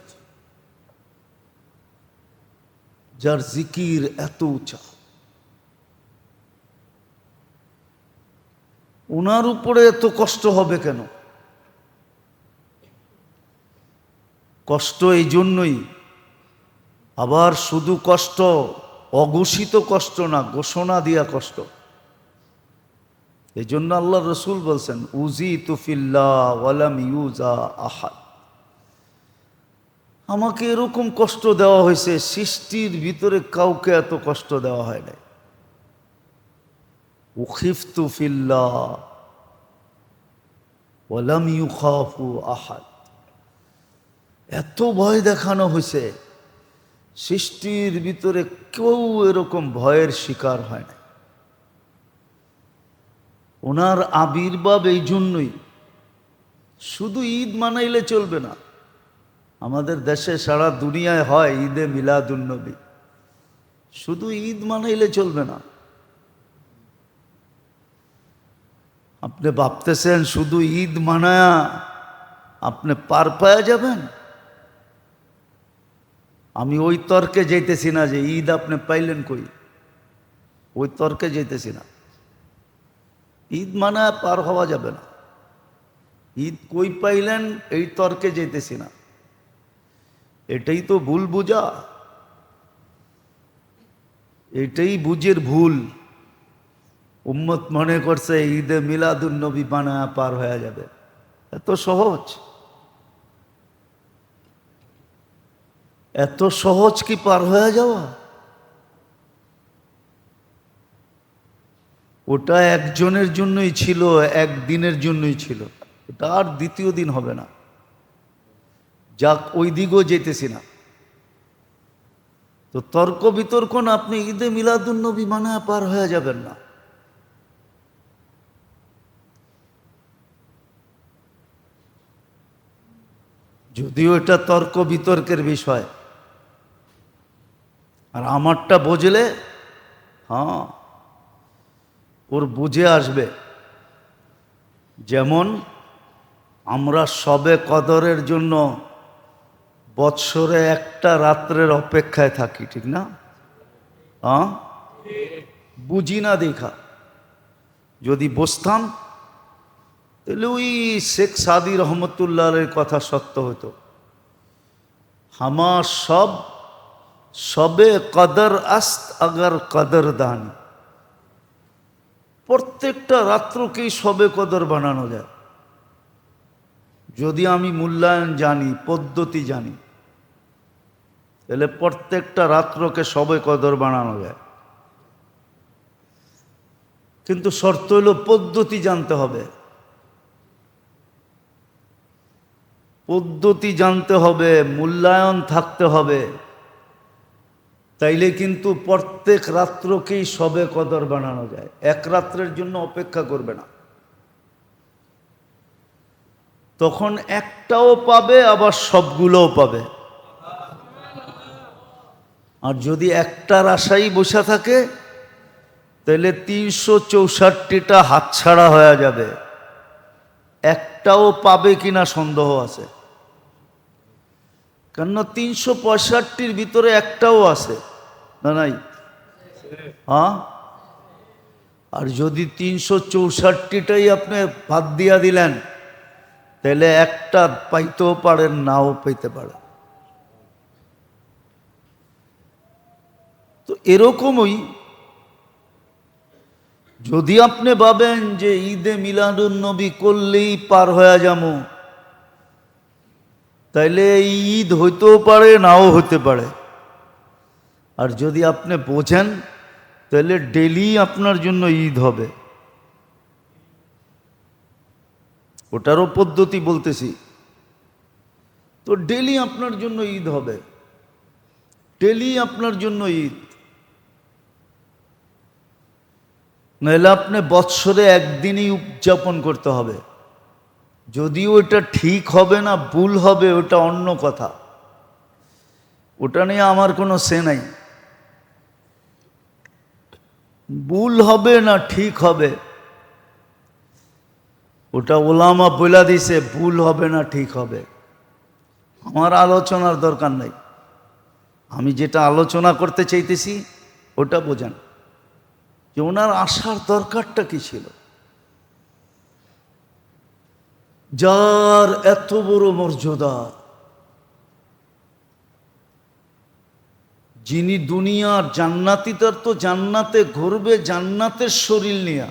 যার জিকির এত উঁচা। ওনার উপরে এত কষ্ট হবে কেন? কষ্ট এই জন্যই, আবার শুধু কষ্ট, অঘোষিত কষ্ট না, ঘোষণা দিয়া কষ্ট। এই জন্য আল্লাহ রসুল বলছেন, উযিতু ফিল্লাহ ওয়ালাম ইউজা আহাদ। আমাকে এরকম কষ্ট দেওয়া হয়েছে, সৃষ্টির ভিতরে কাউকে এত কষ্ট দেওয়া হয় নাই। উখিফতু ফিল্লাহ ওয়ালাম ইউখাফু আহাদ। এত ভয় দেখানো হয়েছে, সৃষ্টির ভিতরে কেউ এরকম ভয়ের শিকার হয় না। ওনার আবির্ভাব এই জন্যই। শুধু ঈদ মানাইলে চলবে না। আমাদের দেশে সারা দুনিয়ায় হয় ঈদে মিলাদুন্নবী, শুধু ঈদ মানাইলে চলবে না। আপনি ভাবতেছেন শুধু ঈদ মানায়া আপনি পার পায়া যাবেন? আমি ওই তর্কে যাইতেছি না যে ঈদ আপনি পাইলেন কই, ওই তর্কে যাইতেছি না। ঈদ মানায়া পার হওয়া যাবে না। ঈদ কই পাইলেন এই তর্কে যাইতেছি না। এটাই তো ভুল বুঝা, এটাই বুঝের ভুল। উম্মত মনে করছে ঈদে মিলাদুন্নবী বানায়া পার হয়ে যাবে। এত সহজ? এত সহজ কি পার হয়ে যাওয়া? ওটা একজনের জন্যই ছিল, একদিনের জন্যই ছিল। এটা আর দ্বিতীয় দিন হবে না। যাক, ওই দিকেও যেতেছি না। তো তর্ক বিতর্ক না, আপনি ঈদে মিলাদুন্নবী বানায়া পার হয়ে যাবেন না। যদিও এটা তর্ক বিতর্কের বিষয়, আর আমারটা বুঝলে হ্যাঁ ওর বুঝে আসবে। যেমন আমরা সবে কদরের জন্য বৎসরে একটা রাত্রের অপেক্ষায় থাকি, ঠিক না? হ্যাঁ, বুঝি না দেখা। যদি বসতাম তাহলে ওই শেখ সাদি রহমতুল্লাহের কথা সত্য হতো, হামা সবে কদর আস্ত আগর কদর দান। প্রত্যেকটা রাত্রকেই সবে কদর বানানো যায় যদি আমি মূল্যায়ন জানি, পদ্ধতি জানি, তাহলে প্রত্যেকটা রাত্রকে সবে কদর বানানো যায়। কিন্তু শর্ত হইল পদ্ধতি জানতে হবে, পদ্ধতি জানতে হবে, মূল্যায়ন থাকতে হবে। তাইলে কিন্তু প্রত্যেক রাত্রকেই সবে কদর বানানো যায়। এক রাত্রের জন্য অপেক্ষা করবে না, তখন একটাও পাবে, আবার সবগুলোও পাবে। আর যদি একটার আশাই বসে থাকে তাহলে 364টা হাতছাড়া হয়ে যাবে। একটাও পাবে কিনা সন্দেহ আছে, কেননা 365-র ভিতরে একটাও আছে না? নাই? হ্যাঁ। আর যদি 364টাই আপনি বাদ দিয়া দিলেন, তাহলে একটা পাইতেও পারেন, নাও পাইতে পারেন। তো এরকমই যদি আপনি ভাবেন যে ঈদে মিলাদুন্নবী করলেই পার হয়ে যাবো, তাইলে এই ঈদ হইতেও পারে, নাও হতে পারে। আর যদি আপনি বোঝেন তাহলে ডেলি আপনার জন্য ঈদ হবে। ওটারও পদ্ধতি বলতেছি। তো ডেলি আপনার জন্য ঈদ হবে, ডেলি আপনার জন্য ঈদ। নাহলে আপনি বৎসরে একদিনই উদযাপন করতে হবে। যদিও এটা ঠিক হবে না, ভুল হবে, ওটা অন্য কথা, ওটা নিয়ে আমার কোনো সে নাই। ভুল হবে না ঠিক হবে, ওটা ওলামা বইলা দিছে, ভুল হবে না ঠিক হবে। আমার আলোচনার দরকার নাই। আমি যেটা আলোচনা করতে চাইতেছি ওটা বোঝান যে ওনার আসার দরকারটা কি ছিল। যার এত বড় মর্যাদা, যিনি দুনিয়ার জান্নাতি, তার তো জান্নাতে ঘুরবে জান্নাতের শরীর নিয়ে।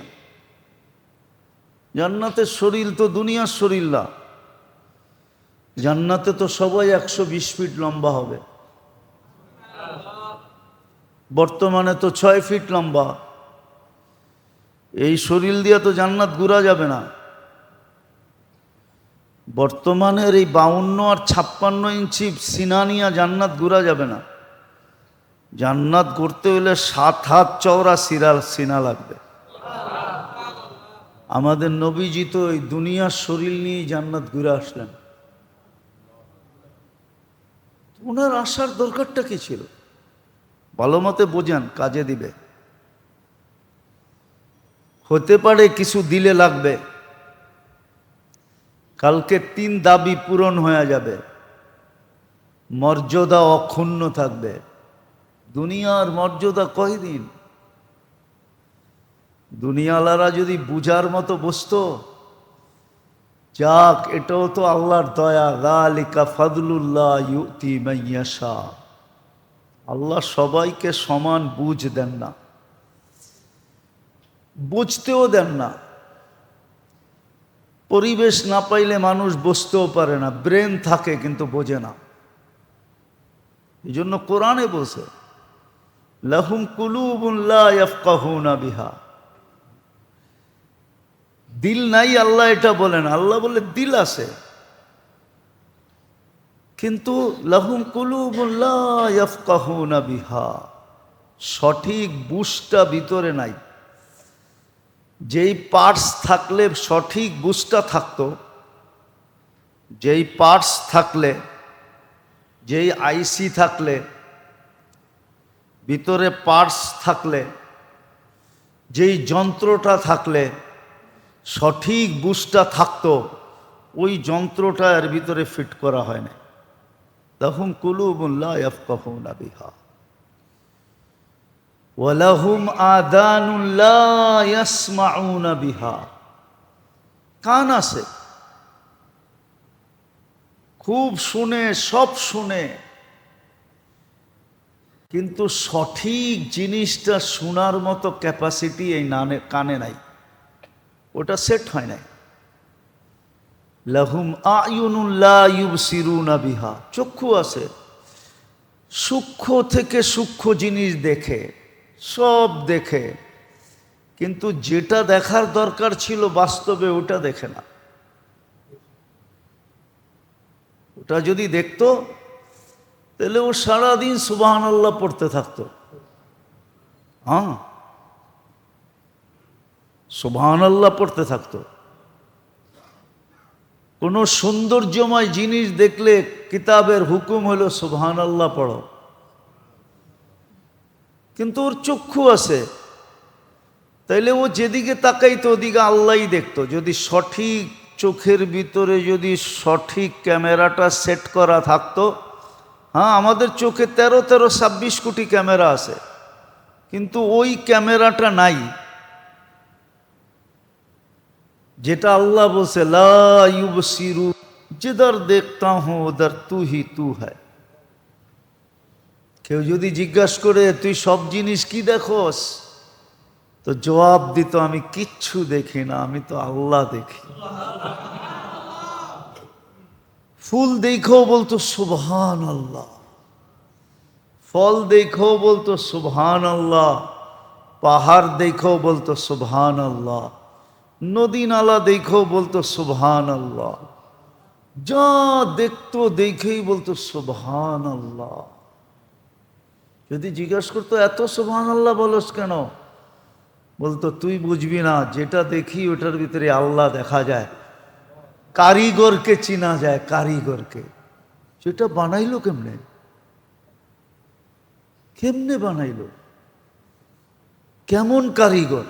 জান্নাতের শরীর তো দুনিয়ার শরীর না। জান্নাতে তো সবাই 120 ফিট লম্বা হবে, বর্তমানে তো 6 ফিট লম্বা। এই শরীর দিয়ে তো জান্নাত ঘুরা যাবে না। বর্তমানের এই 52 আর 56 ইঞ্চি সিনা নিয়ে জান্নাত ঘুরা যাবে না। জান্নাত করতে হলে 7 হাত চওড়া সিনা লাগবে। আমাদের নবীজি তো এই দুনিয়ার শরীর নিয়ে জান্নাত ঘুরে আসলেন। ওনার আসার দরকারটা কি ছিল? ভালো মতে বোঝান, কাজে দিবে। হতে পারে কিছু দিলে লাগবে, কালকে 3 দাবি পূরণ হয়ে যাবে, মর্যাদা অক্ষুণ্ণ থাকবে। দুনিয়ার মর্যাদা কয়দিন? দুনিয়ালারা যদি বুঝার মতো বসতো, যাক এটাও তো আল্লাহর দয়া, যালিকা ফাদলুল্লাহ ইউতি মাইয়াশা। আল্লাহ সবাইকে সমান বুঝ দেন না, বুঝতেও দেন না। পরিবেশ না পাইলে মানুষ বুঝতেও পারে না, ব্রেন থাকে কিন্তু বোঝে না। এই জন্য কোরআনে বলছে, লাহুম কুলুবুন লা ইয়াফকাহুনা বিহা। দিল নাই আল্লাহ এটা বলেন, আল্লাহ বলে দিল আছে, কিন্তু লাহুম কুলুবুন লা ইয়াফকাহুনা বিহা, সঠিক বুঝটা ভিতরে নাই। যেই পার্টস থাকলে সঠিক বুঝটা থাকতো, যেই পার্টস থাকলে, যেই আইসি থাকলে, ভিতরে পার্টস থাকলে, যেই যন্ত্রটা থাকলে সঠিক বুঝটা থাকতো, ওই যন্ত্রটা এর ভিতরে ফিট করা হয় না। লাহুম কুলুবুন লা ইয়াফকাহুনা বিহা ওয়া লাহুম আযানুন লা ইয়াসমাউনা বিহা। কান আছে, খুব শুনে, সব শুনে, কিন্তু সঠিক জিনিসটা শোনার মতো ক্যাপাসিটি এই কানে নাই, ওটা সেট হয় নাই। লাহুম আয়ুনুন লা ইউবসিরুনা বিহা, চক্ষু আছে, সূক্ষ্ম থেকে সূক্ষ্ম জিনিস দেখে, সব দেখে, কিন্তু যেটা দেখার দরকার ছিল বাস্তবে ওটা দেখে না। ওটা যদি দেখতো তাহলে ও সারাদিন সুবহানাল্লাহ পড়তে থাকতো। হ্যাঁ, সুবহানাল্লাহ পড়তে থাকতো। কোনো সৌন্দর্যময় জিনিস দেখলে কিতাবের হুকুম হলো সুবহানাল্লাহ পড়ো, কিন্তু ওর চক্ষু আছে, তাইলে ও যেদিকে তাকাইতো ওদিকে আল্লাহই দেখতো। যদি সঠিক চোখের ভিতরে যদি সঠিক ক্যামেরাটা সেট করা থাকতো, হ্যাঁ আমাদের চোখে 13-26 কোটি ক্যামেরা আছে, কিন্তু ওই ক্যামেরাটা নাই যেটা আল্লাহ বলছে লা ইউবসিরু, जिधर देखता हूं उधर तू ही तू है। কেউ যদি জিজ্ঞাসা করে তুই সব জিনিস কি দেখোস, তো জবাব দিত আমি কিচ্ছু দেখি না, আমি তো আল্লাহ দেখি। ফুল দেখো বলতো সুবহানাল্লাহ, ফল দেখো বলতো সুবহানাল্লাহ, পাহাড় দেখো বলতো সুবহানাল্লাহ, নদী নালা দেখো বলতো সুবহানাল্লাহ, যা দেখতো দেখেই বলতো সুবহানাল্লাহ। যদি জিজ্ঞাসা করতো এত সুবহানাল্লাহ বলস কেন, বলতো তুই বুঝবি না, যেটা দেখি ওটার ভিতরে আল্লাহ দেখা যায়, কারিগরকে চিনা যায়, কারিগরকে। সেটা বানাইলো কেমনে, কেমনে বানাইলো, কেমন কারিগর।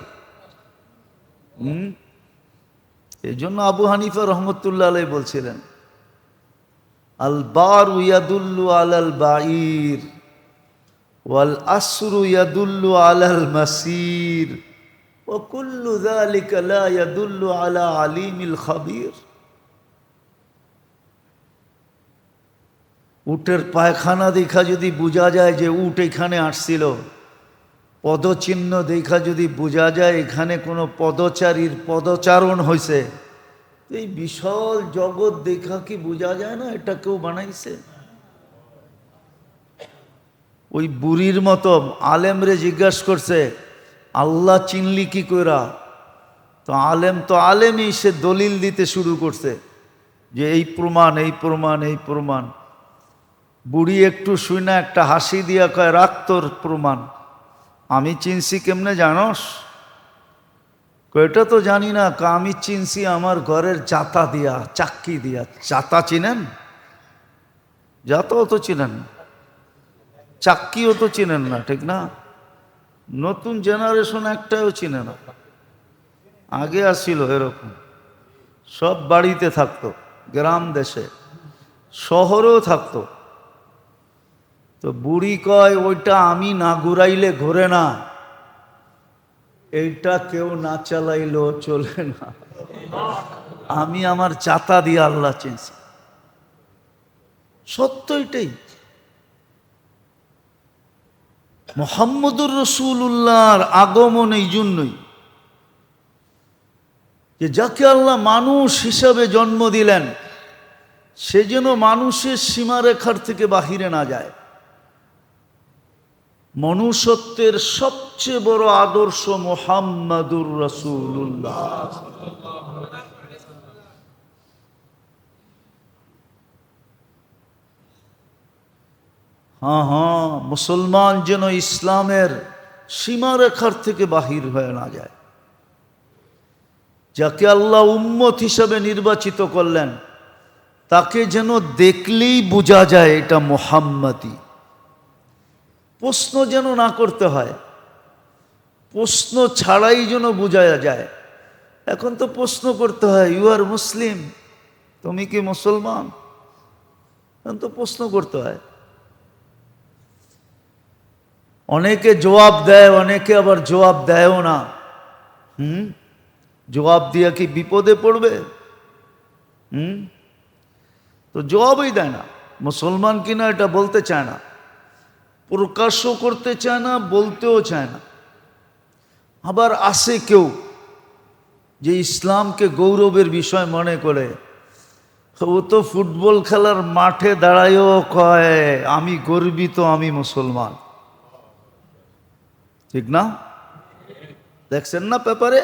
এই জন্য আবু হানিফা রহমতুল্লাহ আলাইহি বলছিলেন, আল বারু ইয়াদুল্লু আলাল বাঈর ওয়াল আসরু ইয়াদুল্লু আলাল মাসির ওয়া কুল্লু যালিকা লা ইয়াদুল্লু আলা আলিমিল খাবীর। উটের পায়খানা দেখা যদি বোঝা যায় যে উট এখানে আসছিল, পদচিহ্ন দেখা যদি বোঝা যায় এখানে কোনো পদচারীর পদচারণ হয়েছে, এই বিশাল জগৎ দেখা কি বোঝা যায় না এটা কেউ বানাইছে? ওই বুড়ির মতো আলেমরে জিজ্ঞাসা করছে, আল্লাহ চিনলি কি কইরা? তো আলেমই সে দলিল দিতে শুরু করছে যে এই প্রমাণ, এই প্রমাণ, এই প্রমাণ। বুড়ি একটু শুই না একটা হাসি দিয়া কয়, রাখ তোর প্রমাণ। আমি চিনছি কেমনে জানস? এটা তো জানি না, আমি চিনছি আমার ঘরের জাতা দিয়া, চাক্কি দিয়া। জাতা চিনেন? জাতাও তো চিনেন, চাক্কিও তো চিনেন না, ঠিক না? নতুন জেনারেশন একটাও চিনে না। আগে আসছিল এরকম, সব বাড়িতে থাকতো, গ্রাম দেশে, শহরেও থাকতো। তো বুড়ি কয়, ওইটা আমি না ঘুরাইলে ঘোরে না, এইটা কেউ না চালাইলেও চলে না। আমি আমার চাতা দিয়ে আল্লাহ চিনছি। সত্য এটাই। মুহাম্মদুর রাসূলুল্লাহর আগমন এই জন্যই যে যাকে আল্লাহ মানুষ হিসাবে জন্ম দিলেন সে যেন মানুষের সীমারেখার থেকে বাহিরে না যায়। মনুষ্যত্বের সবচেয়ে বড় আদর্শ মুহাম্মদুর রাসূলুল্লাহ। হ্যাঁ, মুসলমান যেন ইসলামের সীমারেখার থেকে বাহির হয়ে না যায়। যাকে আল্লাহ উম্মত হিসাবে নির্বাচিত করলেন তাকে যেন দেখলেই বোঝা যায় এটা মুহাম্মাদি। প্রশ্ন যেন না করতে হয়, প্রশ্ন ছাড়াই যেন বোঝা যায়। এখন তো প্রশ্ন করতে হয়, ইউ আর মুসলিম, তুমি কি মুসলমান? এখন তো প্রশ্ন করতে হয়। অনেকে জবাব দেয়, অনেকে আবার জবাব দেয়ও না। জবাব দিয়া কি বিপদে পড়বে? তো জবাবই দেয় না। মুসলমান কিনা এটা বলতে চায় না, প্রকাশও করতে চায় না, বলতেও চায় না। আবার আসে কেউ যে ইসলামকে গৌরবের বিষয় মনে করে, ও তো ফুটবল খেলার মাঠে দাঁড়ায়ও কয় আমি গর্বিত, আমি মুসলমান। ঠিক না? দেখছেন না পেপারে?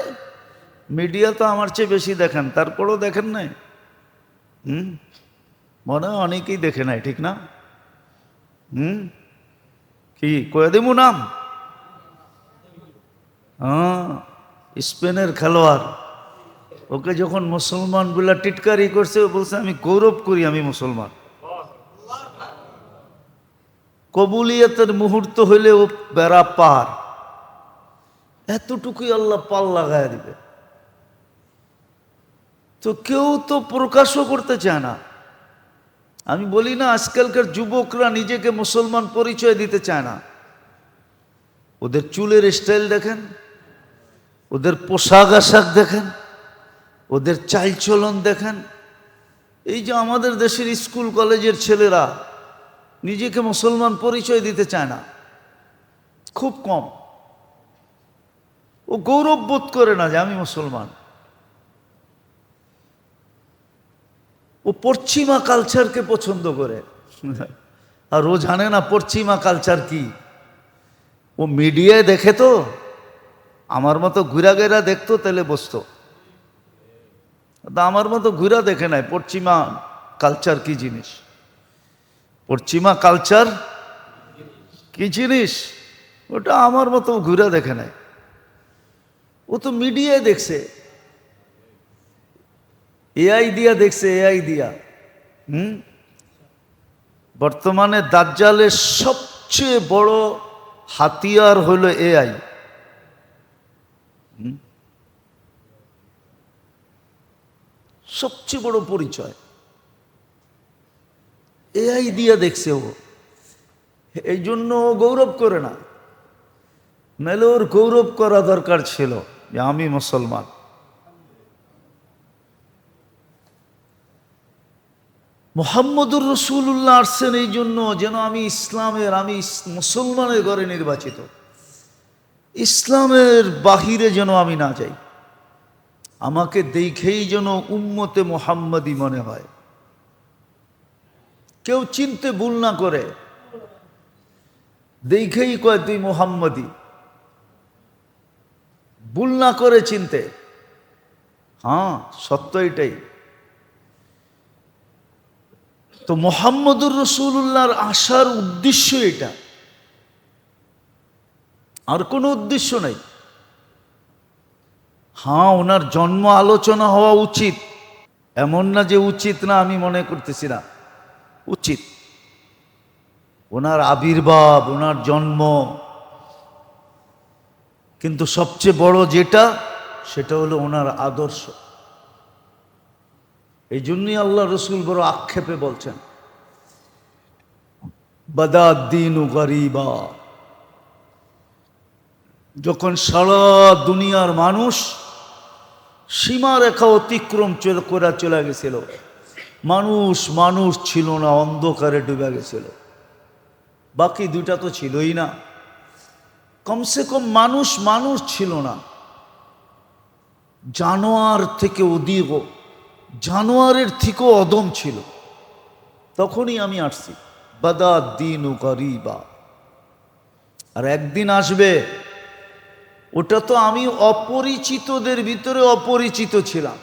মিডিয়া তো আমার চেয়ে বেশি দেখেন, তারপরেও দেখেন নাই? মনে হয় অনেকেই দেখে নাই, ঠিক না? কি কয়ে দেবো নাম? হ্যাঁ, স্পেনের খেলোয়াড়, ওকে যখন মুসলমান গুলা টিটকারি করছে, ও বলছে আমি গৌরব করি আমি মুসলমান। কবুলিয়তের মুহূর্ত হইলে ও বেড়া পার, এতটুকুই আল্লাহ পাল লাগায় দিবে। তো কেউ তো প্রকাশও করতে চায় না। আমি বলি না আজকালকার যুবকরা নিজেকে মুসলমান পরিচয় দিতে চায় না। ওদের চুলের স্টাইল দেখেন, ওদের পোশাক আশাক দেখেন, ওদের চালচলন দেখেন। এই যে আমাদের দেশের স্কুল কলেজের ছেলেরা নিজেকে মুসলমান পরিচয় দিতে চায় না, খুব কম। ও গৌরব বোধ করে না যে আমি মুসলমান। ও পশ্চিমা কালচারকে পছন্দ করে, আর ও জানে না পশ্চিমা কালচার কি। ও মিডিয়ায় দেখে তো, আমার মতো ঘুরা গেরা দেখতো তাহলে বসতো। আমার মতো ঘুরা দেখে নাই পশ্চিমা কালচার কি জিনিস। পশ্চিমা কালচার কি জিনিস ওটা আমার মতো ঘুরা দেখে নাই। ও তো মিডিয়ায় দেখছে, এআই দিয়া দেখছে, এআই দিয়া। বর্তমানে দাজ্জালের সবচেয়ে বড় হাতিয়ার হলো এআই। সবচেয়ে বড় পরিচয় এআই দিয়া দেখছে ও। এই জন্য ও গৌরব করে না, নাহলে ওর গৌরব করা দরকার ছিল যে আমি মুসলমান। মুহাম্মদুর রাসূলুল্লাহ আসছেন এই জন্য যেন আমি মুসলমানের ঘরে নির্বাচিত, ইসলামের বাহিরে যেন আমি না যাই, আমাকে দেখেই যেন উম্মতে মুহাম্মাদি মনে হয়, কেউ চিনতে ভুল না করে, দেখেই কয় তুই মুহাম্মাদি, ভুল না করে চিনতে। হ্যাঁ, সত্য এটাই। তো মুহাম্মদুর রাসূলুল্লাহর আসার উদ্দেশ্য এটা, আর কোনো উদ্দেশ্য নাই। হ্যাঁ, ওনার জন্ম আলোচনা হওয়া উচিত, এমন না যে উচিত না, আমি মনে করতেছি না, উচিত। ওনার আবির্ভাব, ওনার জন্ম, কিন্তু সবচেয়ে বড় যেটা, সেটা হলো ওনার আদর্শ। এই জন্যই আল্লাহ রসুল বড় আক্ষেপে বলছেন, বাদাদ্দিনু গরিবা। যখন সারা দুনিয়ার মানুষ সীমারেখা অতিক্রম করে চলে গেছিল, মানুষ ছিল না, অন্ধকারে ডুবে গেছিল, বাকি দুইটা তো ছিলই না। কমসে কম মানুষ ছিল না, জানোয়ার থেকে অধিক, জানোয়ারের থেকেও অদম ছিল। তখনই আমি আসছি, বাদাদ্দিনু গরিবা। আর একদিন আসবে, ওটা তো আমি অপরিচিতদের ভিতরে অপরিচিত ছিলাম,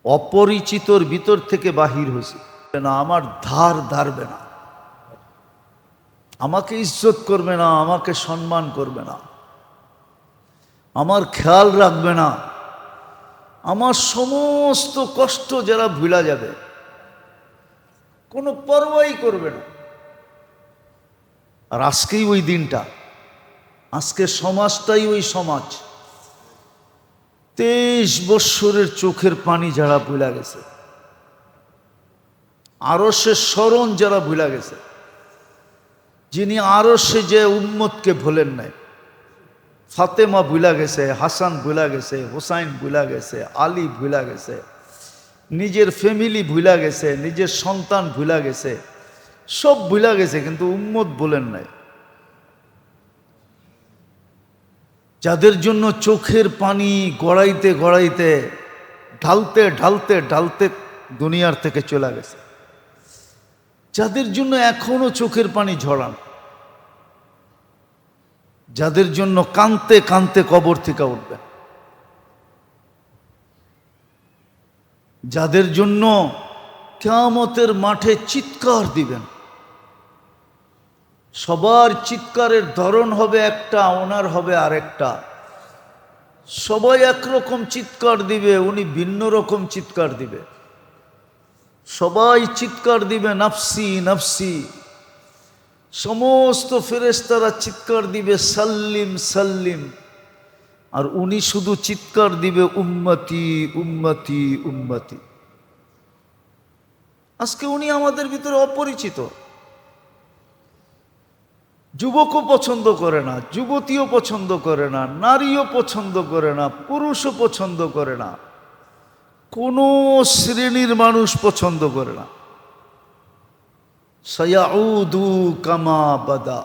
অপরিচিতর ভিতর থেকে বাহির হয়েছি না। আমার ধার ধারবে না, আমাকে ইজ্জত করবে না, আমাকে সম্মান করবে না, আমার খেয়াল রাখবে না, আমার সমস্ত কষ্ট যারা ভুলা যাবে, কোনো পরোয়াই করবে না। আর আজকেই ওই দিনটা, আজকে সমাজটাই ওই সমাজ। 23 বৎসরের চোখের পানি যারা ভুলা গেছে, আরশের স্মরণ যারা ভুলা গেছে, যিনি আরশে যে উম্মতকে ভোলেন নাই, ফাতেমা ভুলা গেছে, হাসান ভুলা গেছে, হোসাইন ভুলা গেছে, আলী ভুলা গেছে, নিজের ফ্যামিলি ভুলা গেছে, নিজের সন্তান ভুলা গেছে, সব ভুলা গেছে, কিন্তু উম্মত বলেন নাই। যাদের জন্য চোখের পানি গড়াইতে গড়াইতে, ঢালতে ঢালতে ঢালতে দুনিয়ার থেকে চলে গেছে, যাদের জন্য এখনো চোখের পানি ঝরান, যাদের জন্য কানতে কানতে কবর থেকে উঠবেন, যাদের জন্য কিয়ামতের মাঠে চিৎকার দিবেন। সবার চিৎকারের ধরন হবে একটা, ওনার হবে আরেকটা। সবাই একরকম চিৎকার দিবে, উনি ভিন্ন রকম চিৎকার দিবে। সবাই চিৎকার দিবে নাফসি নাফসি, সমস্ত ফেরেশতারা চিৎকার দিবে সাল্লিম সাল্লিম, আর উনি শুধু চিৎকার দিবে উম্মতি উম্মতি উম্মতি। আজকে উনি আমাদের ভিতরে অপরিচিত। যুবকও পছন্দ করে না, যুবতীও পছন্দ করে না, নারীও পছন্দ করে না, পুরুষও পছন্দ করে না, কোনো শ্রেণীর মানুষ পছন্দ করে না। সায়াউদু কামা বাদা।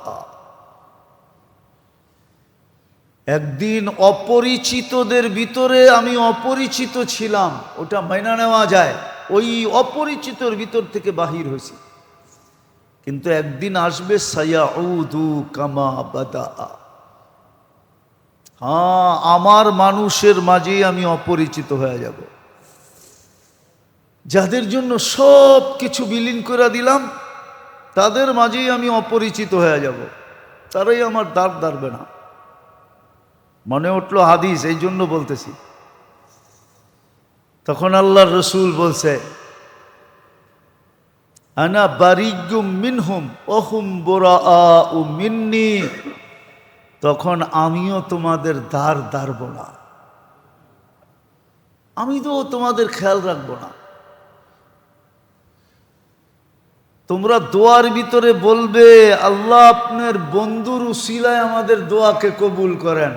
একদিন অপরিচিতদের ভিতরে আমি অপরিচিত ছিলাম, ওটা মাইনা নেওয়া যায়, ওই অপরিচিতর ভিতর থেকে বাহির হয়েছি। কিন্তু একদিন আসবে সায়াউদু কামা বাদা। হ্যাঁ, আমার মানুষের মাঝেই আমি অপরিচিত হয়ে যাব। যাদের জন্য সব কিছু বিলীন করে দিলাম, তাদের মাঝেই আমি অপরিচিত হয়ে যাব, তারাই আমার দ্বার ধারবে না। মনে উঠলো হাদিস, এই জন্য বলতেছি। তখন আল্লাহর রসুল বলছে, আনা বারিয়্যুম মিনহুম ওহুম বুরাআউ মিন্নি। তখন আমিও তোমাদের দ্বার ধারব না, আমি তো তোমাদের খেয়াল রাখবো না। তোমরা দোয়ার ভিতরে বলবে, আল্লাহ আপনার বন্ধুর উসিলায় আমাদের দোয়াকে কবুল করেন।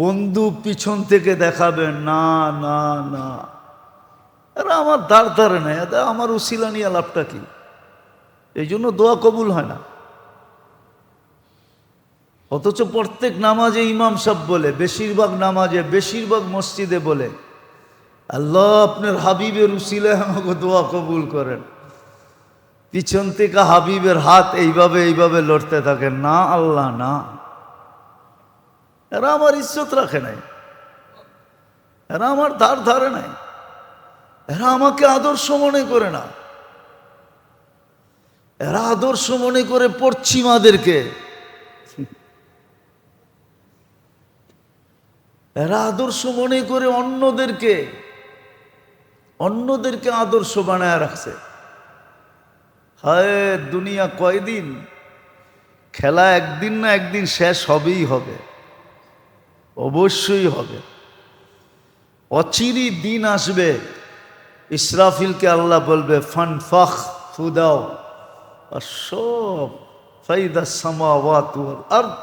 বন্ধু পিছন থেকে দেখাবেন, না না না, এরা আমার দাঁড় ধারে নেই, আমার উসিলা নিয়ে লাভটা কি? এই জন্য দোয়া কবুল হয় না। অথচ প্রত্যেক নামাজে ইমাম সাহেব বলে, বেশিরভাগ নামাজে, বেশিরভাগ মসজিদে বলে, আল্লাহ আপনার হাবিবের উসিলায় আমাকে দোয়া কবুল করেন। পিছন থেকে হাবিবের হাত এইভাবে এইভাবে লড়তে থাকে, না আল্লাহ না। এরা আমার ইজ্জত রাখে নাই, এরা আমার ধার ধারে নাই, এরা আমাকে আদর্শ মনে করে না। এরা আদর্শ মনে করে পশ্চিমাদেরকে, এরা আদর্শ মনে করে অন্যদেরকে আদর্শ বানায় রাখছে। হায় দুনিয়া কয়দিন, খেলা একদিন না একদিন শেষ হবেই হবে, অবশ্যই হবে। অচিরই দিন আসবে, ইসরাফিলকে আল্লাহ বলবে ফানফাখ ফুদাও, আর সব ফাইদা সামাওয়াত ওয়াল আরদ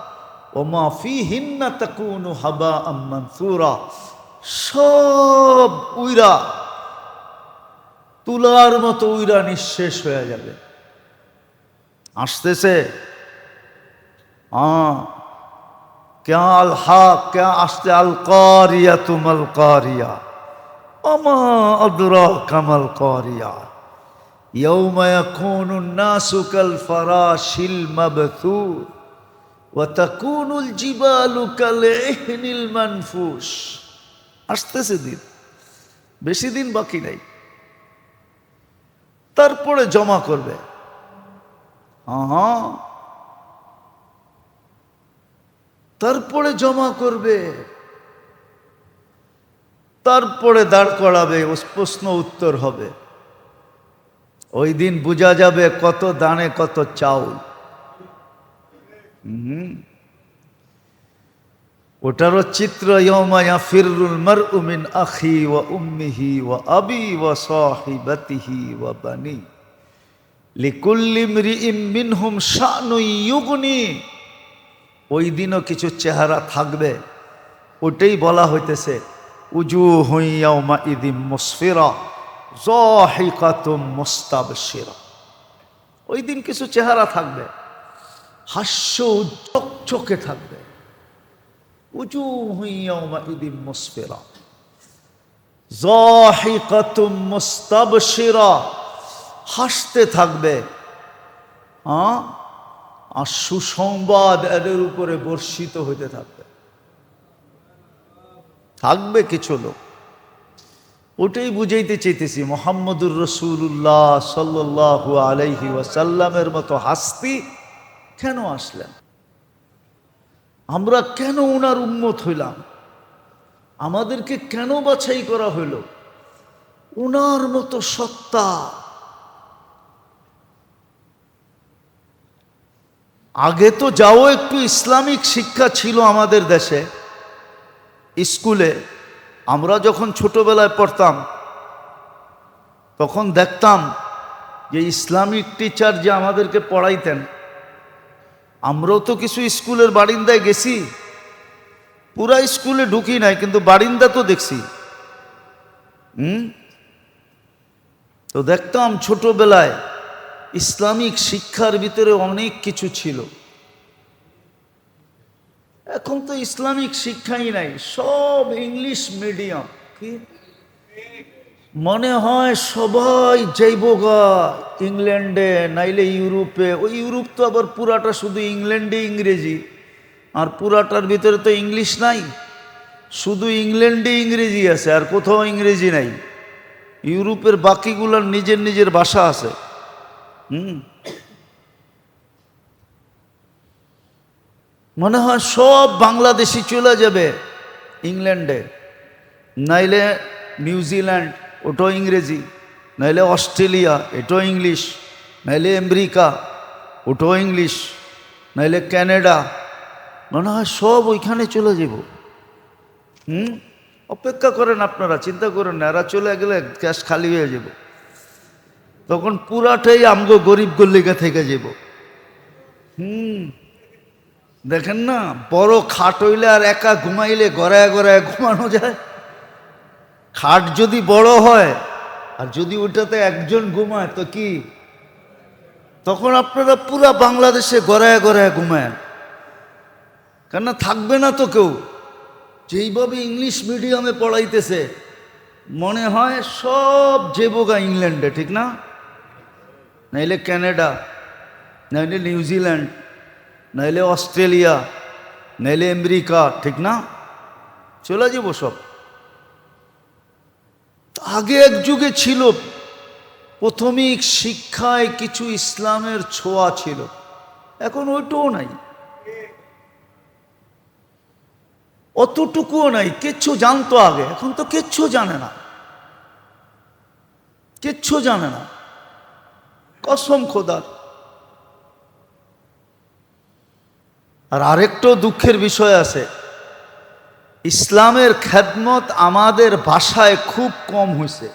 ওয়া মা ফীহিন্না তাকুনু হাবাআম মানসুরা, সব উইরা তুলার মতো উইরা নিঃশেষ হয়ে যাবে। আসতেছে क्या अल हाक, क्या আসতে আল কারিয়া তুমাল কারিয়া ওমা আদরাকা মাল কারিয়া ইয়াউমা ইয়াকুনুন নাসু কাল ফারাশিল মাবথুর ওয়া তাকুনুল জিবালু কাল ইহনিল মানফুস। আসতেছে দিন, বেশি দিন বাকি নাই। তারপরে জমা করবে, তারপরে জমা করবে, তারপরে দাঁড় করাবে, প্রশ্ন উত্তর হবে। ওই দিন বোঝা যাবে কত দানে কত চাউল। ওটারও চিত্র, ইয়াউমা ইয়াফিরুল মারউ মিন আখি ওয়া উম্মিহি ওয়া আবি ওয়া সাহিবাতিহি ওয়া বানি লিকুল্লি ইমরিইম মিনহুম শানুন ইউগনি। ওই দিনও কিছু চেহারা থাকবে, ওটাই বলা হইতেছে উজুহুন ইয়াউমাইযিম মুসফিরা যাহিকাতুম মুস্তাবশিরা। ওই দিন কিছু চেহারা থাকবে, হাস্য চকচকে থাকবে। উজুহুন ইয়াউমাইযিম মুসফিরা যাহিকাতুম মুস্তাবশিরা, হাসতে থাকবে। আর সুসংবাদ এদের উপরে বর্ষিত হইতে থাকবে। থাকবে কিছু লোক, ওটাই বুঝাইতে চাইতেছি। মুহাম্মদুর রাসূলুল্লাহ সাল্লাল্লাহু আলাইহি ওয়াসাল্লামের মতো হাস্তি কেন আসলেন? আমরা কেন ওনার উম্মত হইলাম? আমাদেরকে কেন বাছাই করা হইল? ওনার মতো সত্তা। আগে তো যাও একটু ইসলামিক শিক্ষা ছিল আমাদের দেশে, স্কুলে আমরা যখন ছোটবেলায় পড়তাম তখন দেখতাম যে ইসলামিক টিচার যে আমাদেরকে পড়াইতেন, আমরাও তো কিছু স্কুলের বারিন্দায় গেছি, পুরা স্কুলে ঢুকি নাই কিন্তু বারিন্দা তো দেখছি। তো দেখতাম ছোটবেলায় ইসলামিক শিক্ষার ভিতরে অনেক কিছু ছিল। এখন তো ইসলামিক শিক্ষাই নাই, সব ইংলিশ মিডিয়াম। কি মনে হয় সবাই যাইবগা ইংল্যান্ডে নাইলে ইউরোপে। ওই ইউরোপ তো আবার পুরাটা শুধু ইংল্যান্ডে ইংরেজি, আর পুরাটার ভিতরে তো ইংলিশ নাই, শুধু ইংল্যান্ডে ইংরেজি আছে, আর কোথাও ইংরেজি নাই। ইউরোপের বাকিগুলোর নিজের নিজের ভাষা আছে। মনে হয় সব বাংলাদেশি চলে যাবে ইংল্যান্ডে, নাইলে নিউজিল্যান্ড, ওটাও ইংরেজি, নাইলে অস্ট্রেলিয়া, এটাও ইংলিশ, নাইলে আমেরিকা, ওটাও ইংলিশ, নাইলে কানাডা। মনে হয় সব ওইখানে চলে যাব। অপেক্ষা করেন আপনারা, চিন্তা করেন না, এরা চলে গেলে ক্যাশ খালি হয়ে যাব, তখন পুরাটাই আমগো গরিব গল্লিকা থেকে যাব। দেখেন না, বড় খাট হইলে আর একা ঘুমাইলে গড়ায় গড়ায় ঘুমানো যায়। খাট যদি বড় হয় আর যদি ওইটাতে একজন ঘুমায় তো কি, তখন আপনারা পুরা বাংলাদেশে গড়ায় গড়ায় ঘুমায়, কেননা থাকবে না তো কেউ। যেইভাবে ইংলিশ মিডিয়ামে পড়াইতেছে মনে হয় সব যেবোগা ইংল্যান্ডে, ঠিক না? নাইলে ক্যানাডা, নাইলে নিউজিল্যান্ড, নাইলে অস্ট্রেলিয়া, নাইলে আমেরিকা, ঠিক না? চলে যাব সব। আগে এক যুগে ছিল প্রাথমিক শিক্ষায় কিছু ইসলামের ছোঁয়া ছিল, এখন ওইটাও নাই, অতটুকুও নাই। কিচ্ছু জানতো আগে, এখন তো কিচ্ছু জানে না, কিচ্ছু জানে না, কসম খোদার। আর আরেকটাও দুঃখের বিষয় আছে, ইসলামের খেদমত আমাদের ভাষায় খুব কম হয়েছে।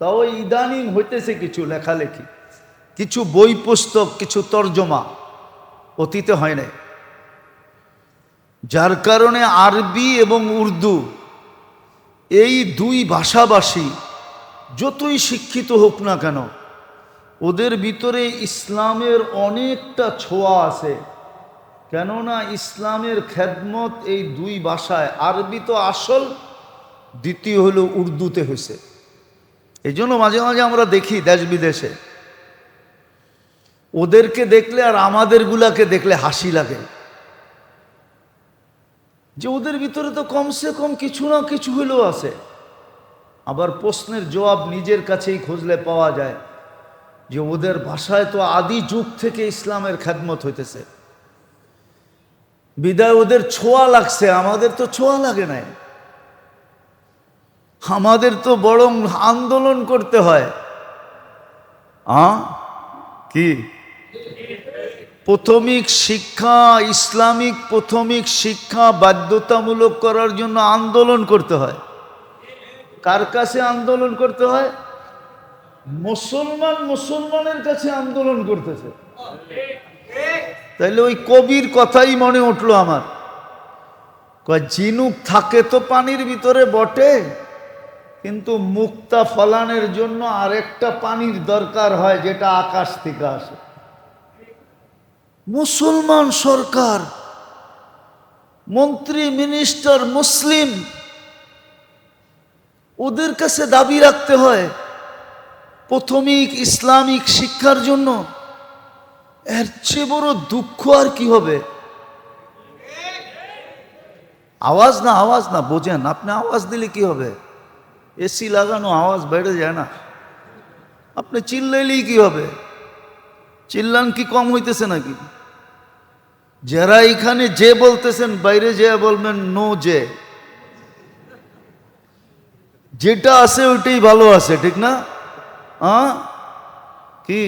তাও ইদানিং হইতেছে কিছু লেখালেখি, কিছু বই পুস্তক, কিছু তর্জমা, অতীতে হয় নাই। যার কারণে আরবি এবং উর্দু এই দুই ভাষাভাষী যতই শিক্ষিত হোক না কেন, ওদের ভিতরে ইসলামের অনেকটা ছোঁয়া আছে। কেননা ইসলামের খেদমত এই দুই ভাষায়, আরবি তো আসল, দ্বিতীয় হলো উর্দুতে হয়েছে। এই জন্য মাঝে মাঝে আমরা দেখি দেশ বিদেশে, ওদেরকে দেখলে আর আমাদেরগুলাকে দেখলে হাসি লাগে, যে ওদের ভিতরে তো কমসে কম কিছু না কিছু হলেও আছে। আবার প্রশ্নের জবাব নিজের কাছেই খুঁজলে পাওয়া যায় যে ওদের ভাষায় তো আদি যুগ থেকে ইসলামের খেদমত হইতেছে, বিদায় ওদের ছোঁয়া লাগছে, আমাদের তো ছোঁয়া লাগে নাই। আমাদের তো বরং আন্দোলন করতে হয়। কি প্রাথমিক শিক্ষা, ইসলামিক প্রাথমিক শিক্ষা বাধ্যতামূলক করার জন্য আন্দোলন করতে হয়। কার কাছে আন্দোলন করতে হয়? মুসলমানের কাছে আন্দোলন করতেছে। তাইলে ওই কবির কথাই মনে উঠলো আমার, ঝিনুক থাকে তো পানির ভিতরে বটে, কিন্তু মুক্তা ফলানোর জন্য আরেকটা পানির দরকার হয়, যেটা আকাশ থেকে আসে। মুসলমান সরকার, মন্ত্রী মিনিস্টার মুসলিম, ওদের কাছে দাবি রাখতে হয় প্রাথমিক ইসলামিক শিক্ষার জন্য। এর চেয়ে বড় দুঃখ আর কি হবে? আওয়াজ না বোঝেন আপনি, আওয়াজ দিলে কি হবে? এসি লাগানো, আওয়াজ বেড়ে যায় না? আপনি চিল্লাইলেই কি হবে? চিল্লান কি কম হইতেছে নাকি? যারা এখানে যে বলতেছেন, বাইরে যে বলবেন নো, যেটা আছে ওইটাই ভালো আছে, ঠিক না? কি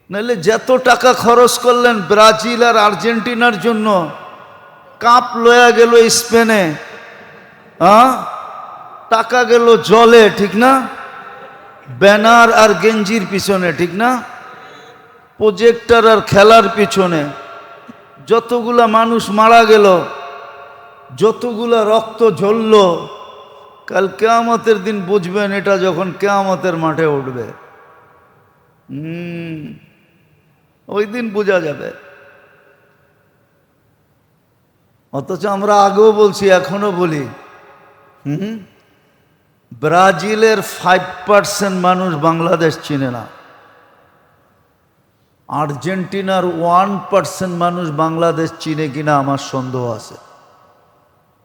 নাহলে যত টাকা খরচ করলেন ব্রাজিল আর আর্জেন্টিনার জন্য, কাপ লয়া গেল স্পেনে, টাকা গেল জলে, ঠিক না? ব্যানার আর গেঞ্জির পিছনে, ঠিক না? প্রজেক্টর আর খেলার পিছনে যতগুলা মানুষ মারা গেল, যতগুলা রক্ত ঝরল, কাল কিয়ামতের দিন বুঝবেন এটা যখন কিয়ামতের মাঠে উঠবে। ওই দিন বোঝা যাবে। অথচ আমরা আগেও বলছি, এখনো বলি, ব্রাজিলের 5% মানুষ বাংলাদেশ চিনে না, আর্জেন্টিনার 1% মানুষ বাংলাদেশ চিনে কিনা আমার সন্দেহ আছে।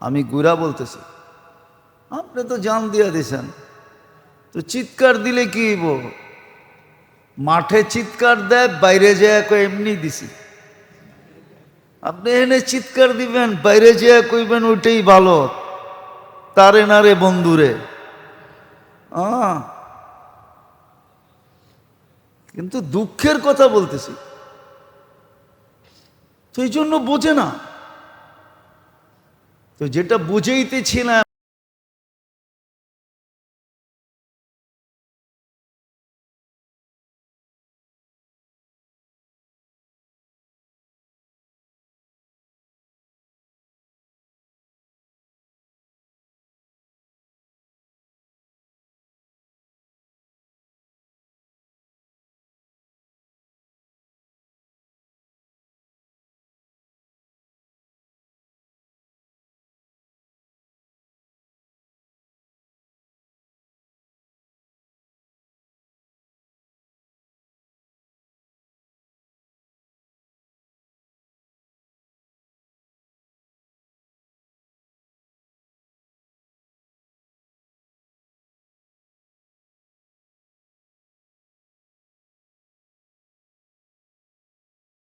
আমি গুড়া বলতেছি, আপনি তো জান দিয়া দিছেন, তো চিৎকার দিলে কি হইব? মাঠে চিৎকার দেয়, বাইরে যায় কই এমনি দিছি। আপনি এনে চিৎকার দিবেন, বাইরে যায় কইবেন ওইটাই ভালো, তারে না রে বন্ধুরে। কিন্তু দুঃখের কথা বলতেছি, তো এই জন্য বোঝে না। তো যেটা বুঝেইতেছি না